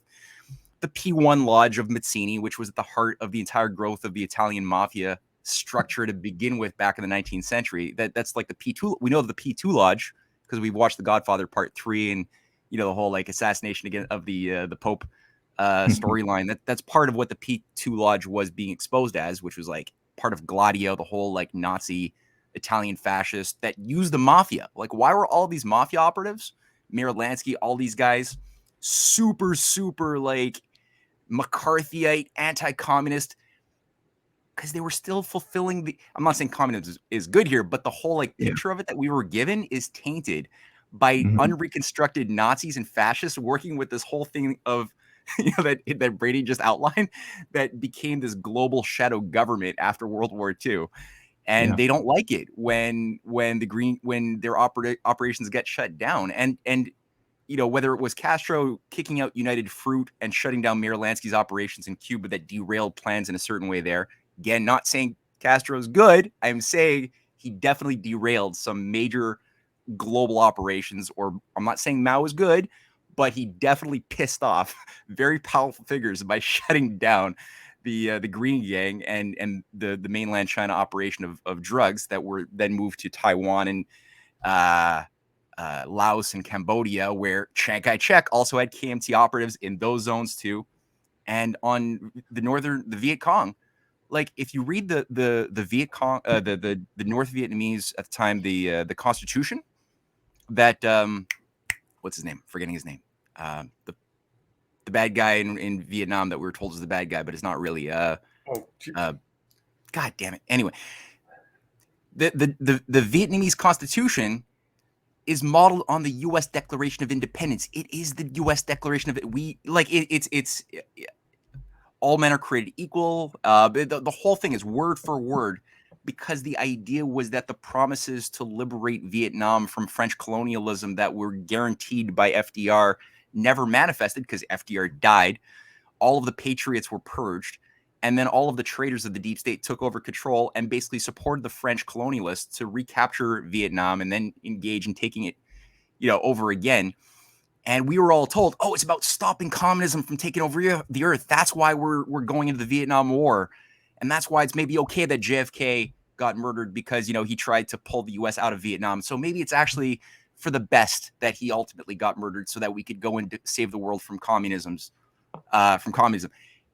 the P1 Lodge of Mazzini, which was at the heart of the entire growth of the Italian mafia structure to begin with back in the 19th century. That's like the P2. We know the P2 Lodge because we've watched The Godfather Part 3 and the whole like assassination again of the Pope storyline. That's part of what the P2 Lodge was being exposed as, which was like part of Gladio, the whole like Nazi Italian fascist that used the mafia. Like, why were all these mafia operatives, Mayor Lansky, all these guys, super like McCarthyite, anti-communist? Because they were still fulfilling I'm not saying communism is good here, but the whole like picture of it that we were given is tainted by unreconstructed Nazis and fascists working with this whole thing of that Brady just outlined that became this global shadow government after World War II. And they don't like it when their operations get shut down. And whether it was Castro kicking out United Fruit and shutting down Mayor Lansky's operations in Cuba that derailed plans in a certain way there. Again, not saying Castro's good. I'm saying he definitely derailed some major global operations, or I'm not saying Mao is good, but he definitely pissed off very powerful figures by shutting down the Green Gang and the mainland China operation of drugs that were then moved to Taiwan and Laos and Cambodia, where Chiang Kai-shek also had KMT operatives in those zones too. And on the Viet Cong, like if you read the Viet Cong, the North Vietnamese at the time, the Constitution, that what's his name? Forgetting his name. The bad guy in Vietnam that we were told is the bad guy, but it's not really. God damn it. Anyway, the Vietnamese Constitution is modeled on the U.S. Declaration of Independence. It is the U.S. Declaration of it. It's all men are created equal. The whole thing is word for word, because the idea was that the promises to liberate Vietnam from French colonialism that were guaranteed by FDR never manifested because FDR died. All of the patriots were purged. And then all of the traitors of the deep state took over control and basically supported the French colonialists to recapture Vietnam and then engage in taking it, over again. And we were all told, oh, it's about stopping communism from taking over the earth. That's why we're going into the Vietnam War. And that's why it's maybe okay that JFK got murdered because, he tried to pull the U.S. out of Vietnam. So maybe it's actually for the best that he ultimately got murdered so that we could go and save the world from communism.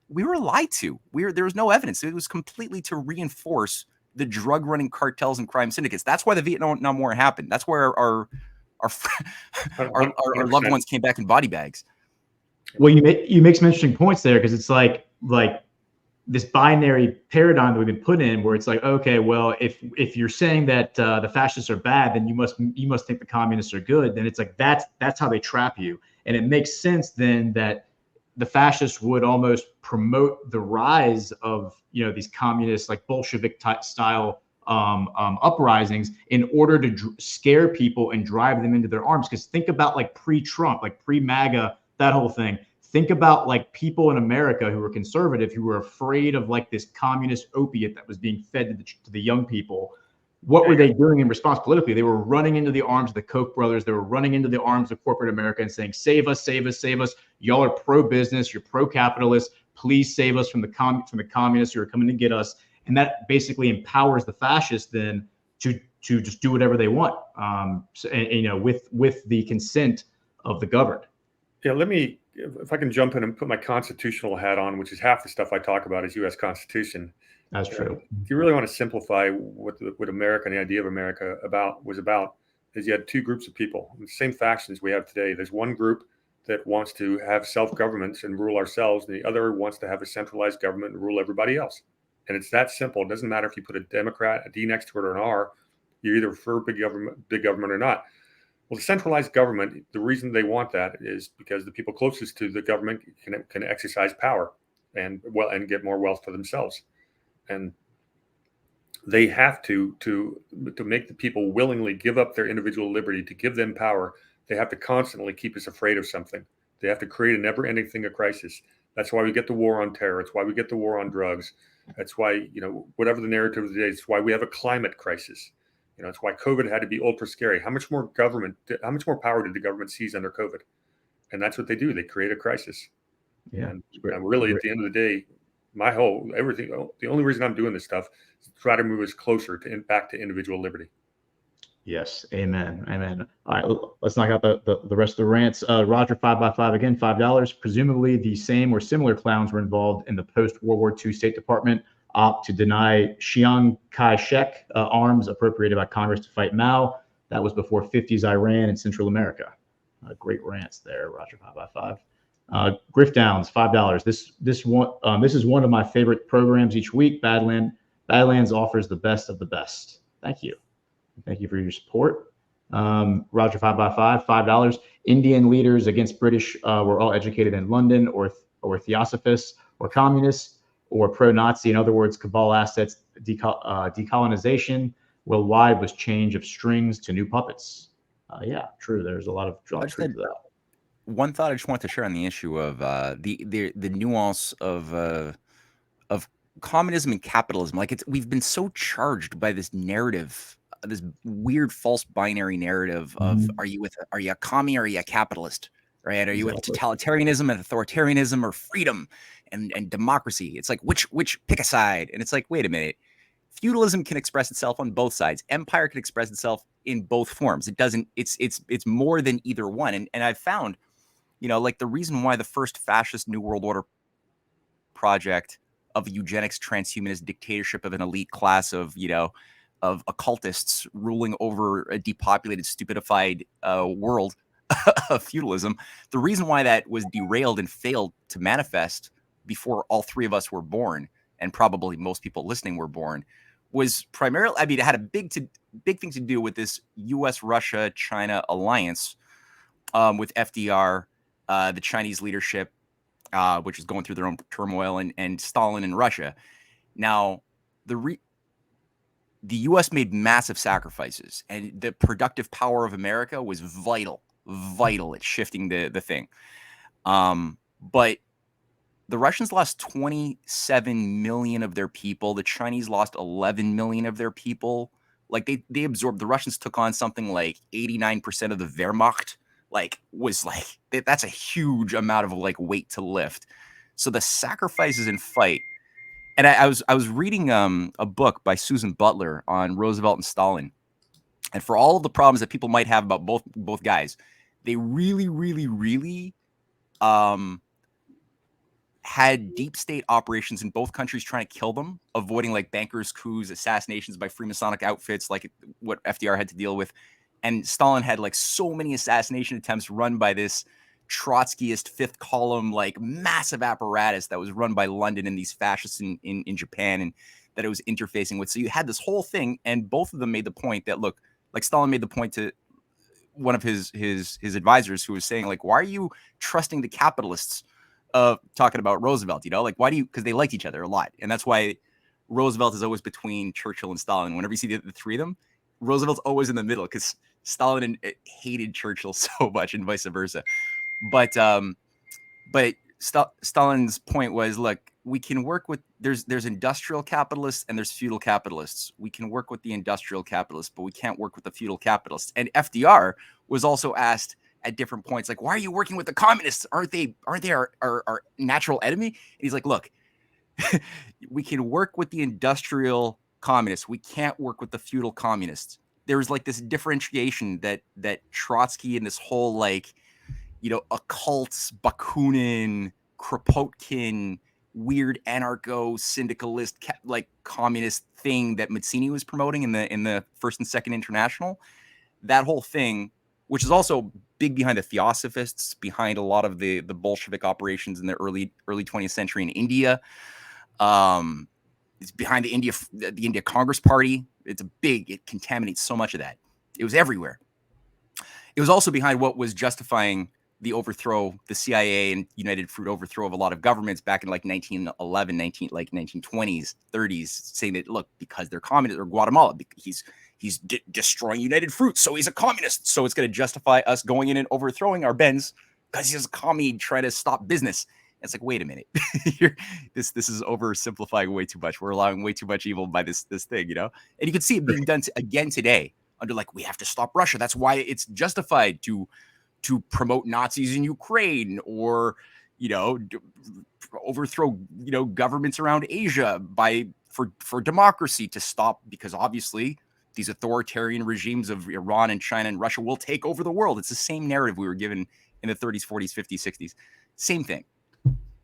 We were lied to. There was no evidence. It was completely to reinforce the drug running cartels and crime syndicates. That's why the Vietnam War happened. That's where our loved ones came back in body bags. Well, you make some interesting points there, because it's like this binary paradigm that we've been put in, where it's like, okay, well, if you're saying that the fascists are bad, then you must think the communists are good. Then it's like that's how they trap you, and it makes sense then that the fascists would almost promote the rise of these communist, like Bolshevik type style uprisings in order to scare people and drive them into their arms. Because think about like pre-Trump, like pre-MAGA, that whole thing. Think about like people in America who were conservative, who were afraid of like this communist opiate that was being fed to the young people. What were they doing in response politically? They were running into the arms of the Koch brothers. They were running into the arms of corporate America and saying, save us, save us, save us. Y'all are pro-business. You're pro-capitalist. Please save us from the communists who are coming to get us. And that basically empowers the fascists then to just do whatever they want, with the consent of the governed. Yeah, let me, if I can jump in and put my constitutional hat on, which is half the stuff I talk about is U.S. Constitution. That's true. If you really want to simplify what America and the idea of America was about, is you had two groups of people, the same factions we have today. There's one group that wants to have self-governments and rule ourselves, and the other wants to have a centralized government and rule everybody else. And it's that simple. It doesn't matter if you put a Democrat, a D next to it, or an R. You either prefer big government or not. Well, the centralized government, the reason they want that is because the people closest to the government can exercise power and get more wealth for themselves. And they have to make the people willingly give up their individual liberty, to give them power. They have to constantly keep us afraid of something. They have to create a never-ending thing of crisis. That's why we get the war on terror. It's why we get the war on drugs. That's why, whatever the narrative of the day, it's why we have a climate crisis. It's why COVID had to be ultra scary. How much more power did the government seize under COVID? And that's what they do. They create a crisis. Yeah. And really, at the end of the day, the only reason I'm doing this stuff is to try to move us closer back to individual liberty. Yes. Amen. All right. Let's knock out the rest of the rants. Roger 5x5 again, $5. Presumably the same or similar clowns were involved in the post-World War II State Department opt to deny Chiang Kai-shek arms appropriated by Congress to fight Mao. That was before 50s Iran and Central America. Great rants there, Roger 5x5. Griff Downs, $5. This is one of my favorite programs each week. Badlands offers the best of the best. Thank you. Thank you for your support. Roger 5x5, $5. Indian leaders against British were all educated in London or theosophists or communists or pro-Nazi. In other words, cabal assets, decolonization worldwide was change of strings to new puppets. Yeah, true. There's a lot of truth to that. One thought I just want to share on the issue of the nuance of communism and capitalism. Like we've been so charged by this narrative, this weird false binary narrative of are you a commie or are you a capitalist, right? Are you with totalitarianism and authoritarianism or freedom and democracy? It's like which pick a side, and it's like, wait a minute. Feudalism can express itself on both sides. Empire can express itself in both forms. It doesn't. It's more than either one. And I've found, like the reason why the first fascist New World Order project of a eugenics, transhumanist dictatorship of an elite class of occultists ruling over a depopulated, stupidified world of feudalism. The reason why that was derailed and failed to manifest before all three of us were born, and probably most people listening were born, was primarily, it had a big thing to do with this U.S., Russia, China alliance with FDR, the Chinese leadership, which is going through their own turmoil, and Stalin in Russia. Now, the U.S. made massive sacrifices, and the productive power of America was vital at shifting the thing. But the Russians lost 27 million of their people. The Chinese lost 11 million of their people. Like they absorbed, the Russians took on something like 89% of the Wehrmacht. That's a huge amount of weight to lift. So the sacrifices in fight. And I was reading a book by Susan Butler on Roosevelt and Stalin. And for all of the problems that people might have about both guys, they really, really, really had deep state operations in both countries trying to kill them, avoiding bankers, coups, assassinations by Freemasonic outfits, like what FDR had to deal with. And Stalin had so many assassination attempts run by this Trotskyist fifth column, massive apparatus that was run by London and these fascists in Japan, and that it was interfacing with. So you had this whole thing, and both of them made the point that, look, Stalin made the point to one of his advisors who was saying, why are you trusting the capitalists? Talking about Roosevelt, why do you? Because they liked each other a lot, and that's why Roosevelt is always between Churchill and Stalin. Whenever you see the three of them, Roosevelt's always in the middle because Stalin hated Churchill so much, and vice versa. But Stalin's point was, look, we can work with there's industrial capitalists and there's feudal capitalists. We can work with the industrial capitalists, but we can't work with the feudal capitalists. And FDR was also asked at different points, like, why are you working with the communists? Aren't they our natural enemy? And he's like, look, we can work with the industrial communists. We can't work with the feudal communists. There's like this differentiation that Trotsky and this whole, like, you know, occults, Bakunin, Kropotkin, weird anarcho syndicalist like communist thing that Mazzini was promoting in the First and Second International. That whole thing, which is also big behind the Theosophists, behind a lot of the Bolshevik operations in the early 20th century in India. It's behind the India Congress Party. It contaminates so much of that. It was everywhere. It was also behind what was justifying the overthrow, the CIA and United Fruit overthrow of a lot of governments back in like 1911, 1920s, 30s, saying that, look, because they're communist, or Guatemala, he's destroying United Fruit, so he's a communist. So it's going to justify us going in and overthrowing our Benz because he's a commie trying to stop business. And it's like, wait a minute, this is oversimplifying way too much. We're allowing way too much evil by this thing, you know. And you can see it being done again today under, like, we have to stop Russia. That's why it's justified to promote Nazis in Ukraine, or, you know, overthrow, you know, governments around Asia for democracy to stop, because obviously these authoritarian regimes of Iran and China and Russia will take over the world. It's the same narrative we were given in the 30s, 40s, 50s, 60s. Same thing.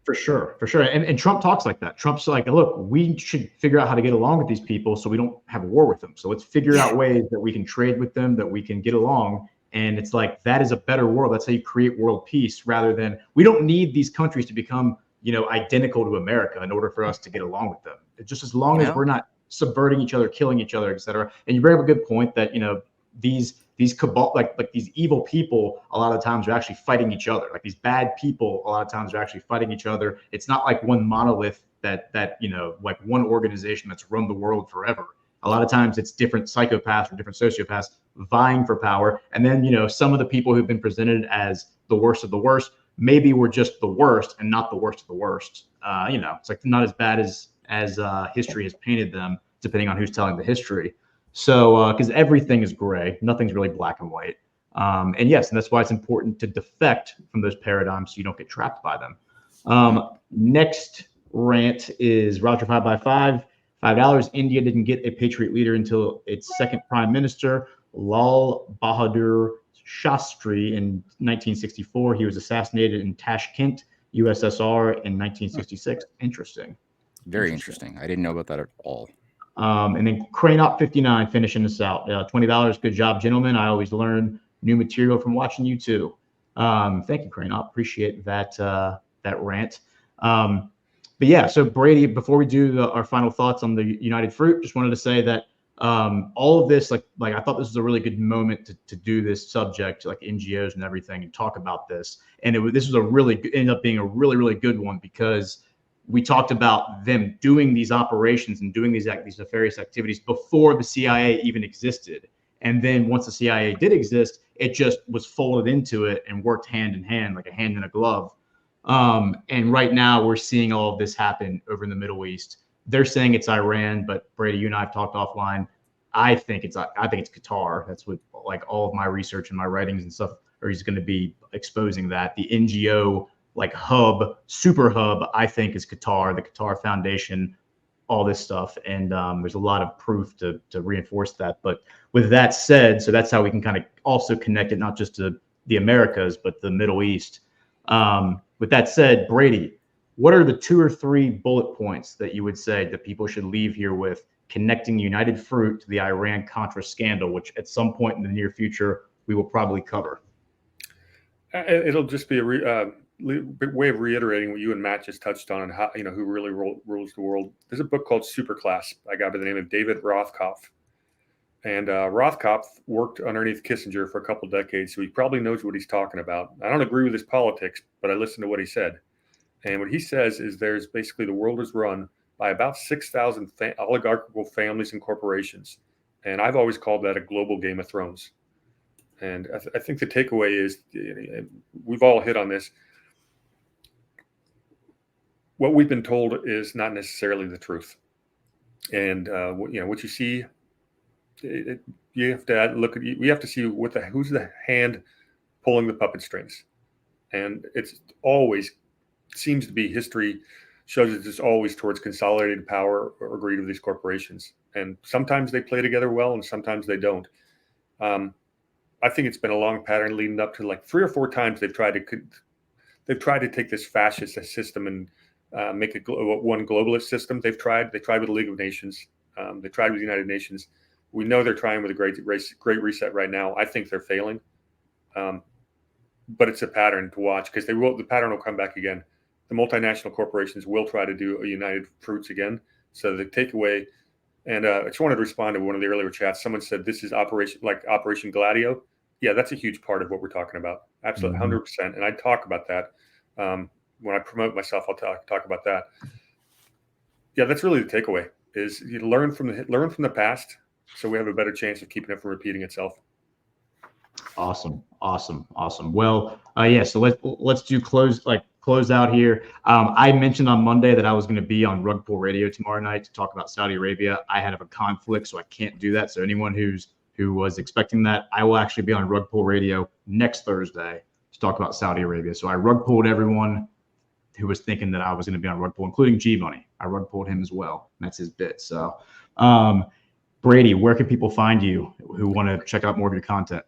For sure. And Trump talks like that. Trump's like, look, we should figure out how to get along with these people so we don't have a war with them. So let's figure out ways that we can trade with them, that we can get along. And it's like, that is a better world. That's how you create world peace, rather than, we don't need these countries to become, you know, identical to America in order for us to get along with them. It's just as long as we're not subverting each other, killing each other, etc. And you bring up a good point that, you know, these cabal, like these evil people, a lot of times are actually fighting each other. Like, these bad people, a lot of times are actually fighting each other. It's not like one monolith that you know, like one organization that's run the world forever. A lot of times it's different psychopaths or different sociopaths vying for power. And then, you know, some of the people who've been presented as the worst of the worst, maybe we're just the worst and not the worst of the worst. You know, it's like not as bad as history has painted them, depending on who's telling the history. So, because everything is gray, nothing's really black and white. And yes, and that's why it's important to defect from those paradigms so you don't get trapped by them. Next rant is Roger 5x5. $5. India didn't get a patriot leader until its second prime minister, Lal Bahadur Shastri, in 1964. He was assassinated in Tashkent, USSR, in 1966. Interesting. Very interesting. I didn't know about that at all. And then Cranop59 finishing us out. $20. Good job, gentlemen. I always learn new material from watching you too. Thank you, Cranop. Appreciate that rant. But yeah, so Brady, before we do our final thoughts on the United Fruit, just wanted to say that all of this, like I thought this was a really good moment to do this subject, like NGOs and everything, and talk about this. And this was ended up being a really, really good one, because we talked about them doing these operations and doing these nefarious activities before the CIA even existed. And then once the CIA did exist, it just was folded into it and worked hand in hand, like a hand in a glove. And right now we're seeing all of this happen over in the Middle East. They're saying it's Iran, but Brady, you and I have talked offline. I think it's Qatar. That's what, like, all of my research and my writings and stuff are going to be exposing that. The NGO, like, super hub, I think, is Qatar, the Qatar Foundation, all this stuff. And there's a lot of proof to reinforce that. But with that said, so that's how we can kind of also connect it, not just to the Americas, but the Middle East. With that said, Brady, what are the 2 or 3 bullet points that you would say that people should leave here with, connecting United Fruit to the Iran-Contra scandal, which at some point in the near future we will probably cover? It'll just be a way of reiterating what you and Matt just touched on, and how, you know, who really rules the world. There's a book called Superclass by a guy by the name of David Rothkopf. And Rothkopf worked underneath Kissinger for a couple decades, so he probably knows what he's talking about. I don't agree with his politics, but I listen to what he said. And what he says is there's basically, the world is run by about 6,000 oligarchical families and corporations. And I've always called that a global Game of Thrones. And I think the takeaway is, we've all hit on this. What we've been told is not necessarily the truth. And what you see, you have to look at. We have to see who's the hand pulling the puppet strings, and it's always seems to be history shows it's always towards consolidated power or greed of these corporations. And sometimes they play together well, and sometimes they don't. I think it's been a long pattern leading up to like 3 or 4 times they've tried to take this fascist system and make it one globalist system. They tried with the League of Nations. They tried with the United Nations. We know they're trying with a great reset right now. I think they're failing, but it's a pattern to watch because the pattern will come back again. The multinational corporations will try to do a united fruits again. So the takeaway, and I just wanted to respond to one of the earlier chats. Someone said this is Operation Gladio. Yeah, that's a huge part of what we're talking about. Absolutely, 100%. And I talk about that. When I promote myself, I'll talk about that. Yeah, that's really the takeaway: is you learn from the past, so we have a better chance of keeping it from repeating itself. Awesome. Well, yeah. So let's do close out here. I mentioned on Monday that I was going to be on Rug Pull Radio tomorrow night to talk about Saudi Arabia. I had a conflict, so I can't do that. So anyone who was expecting that, I will actually be on Rug Pull Radio next Thursday to talk about Saudi Arabia. So I rug pulled everyone who was thinking that I was going to be on Rug Pull, including G Money. I rug pulled him as well. That's his bit. So, Brady, where can people find you who want to check out more of your content?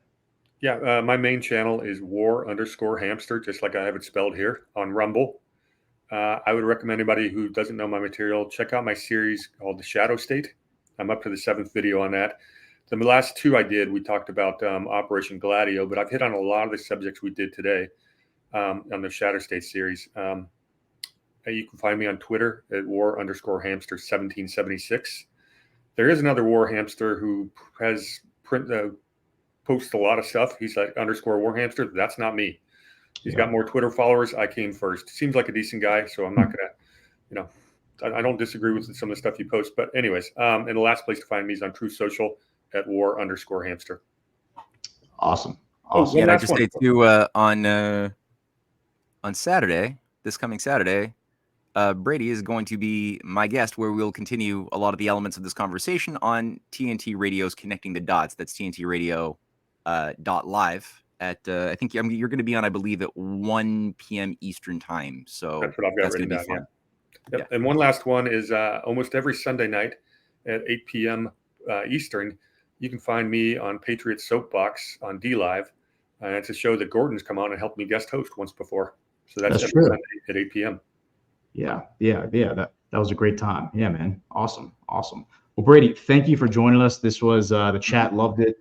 Yeah, my main channel is war_hamster, just like I have it spelled here on Rumble. I would recommend anybody who doesn't know my material, check out my series called The Shadow State. I'm up to the 7th video on that. The last 2 I did, we talked about Operation Gladio, but I've hit on a lot of the subjects we did today on the Shadow State series. You can find me on Twitter at war_hamster1776. There is another war hamster who has posts a lot of stuff. He's like _warhamster. That's not me. He's got more Twitter followers. I came first. Seems like a decent guy, so I'm not gonna, I don't disagree with some of the stuff you post. But anyways, and the last place to find me is on Truth Social at war_hamster. Awesome. Yeah, and I just say too on Saturday, this coming Saturday, Brady is going to be my guest, where we'll continue a lot of the elements of this conversation on TNT Radio's Connecting the Dots. That's TNT Radio .live at I think you're going to be on, I believe, at 1 p.m. Eastern time. So that's what I've got written down. Yep. Yeah. And one last one is almost every Sunday night at 8 p.m. Eastern. You can find me on Patriot Soapbox on DLive. It's a show that Gordon's come on and helped me guest host once before. So that's every true. Sunday at 8 p.m. Yeah. That was a great time. Yeah, man. Awesome. Well, Brady, thank you for joining us. This was the chat loved it.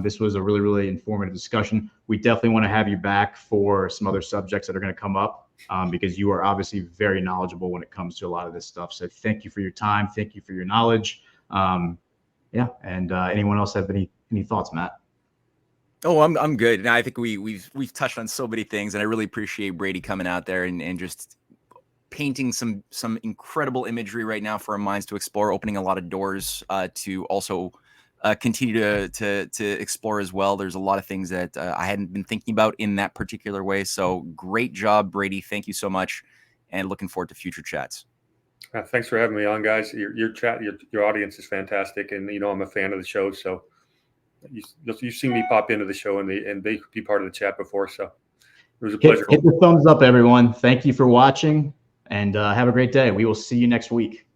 This was a really, really informative discussion. We definitely want to have you back for some other subjects that are going to come up because you are obviously very knowledgeable when it comes to a lot of this stuff. So thank you for your time. Thank you for your knowledge. Yeah. And anyone else have any thoughts, Matt? Oh, I'm good. And I think we've touched on so many things, and I really appreciate Brady coming out there and just painting some incredible imagery right now for our minds to explore, opening a lot of doors to also continue to explore as well. There's a lot of things that I hadn't been thinking about in that particular way. So great job, Brady. Thank you so much, and looking forward to future chats. Thanks for having me on, guys. Your chat, your audience is fantastic, and I'm a fan of the show. So you've seen me pop into the show and they be part of the chat before. So it was a pleasure. Hit the thumbs up, everyone. Thank you for watching. And have a great day. We will see you next week.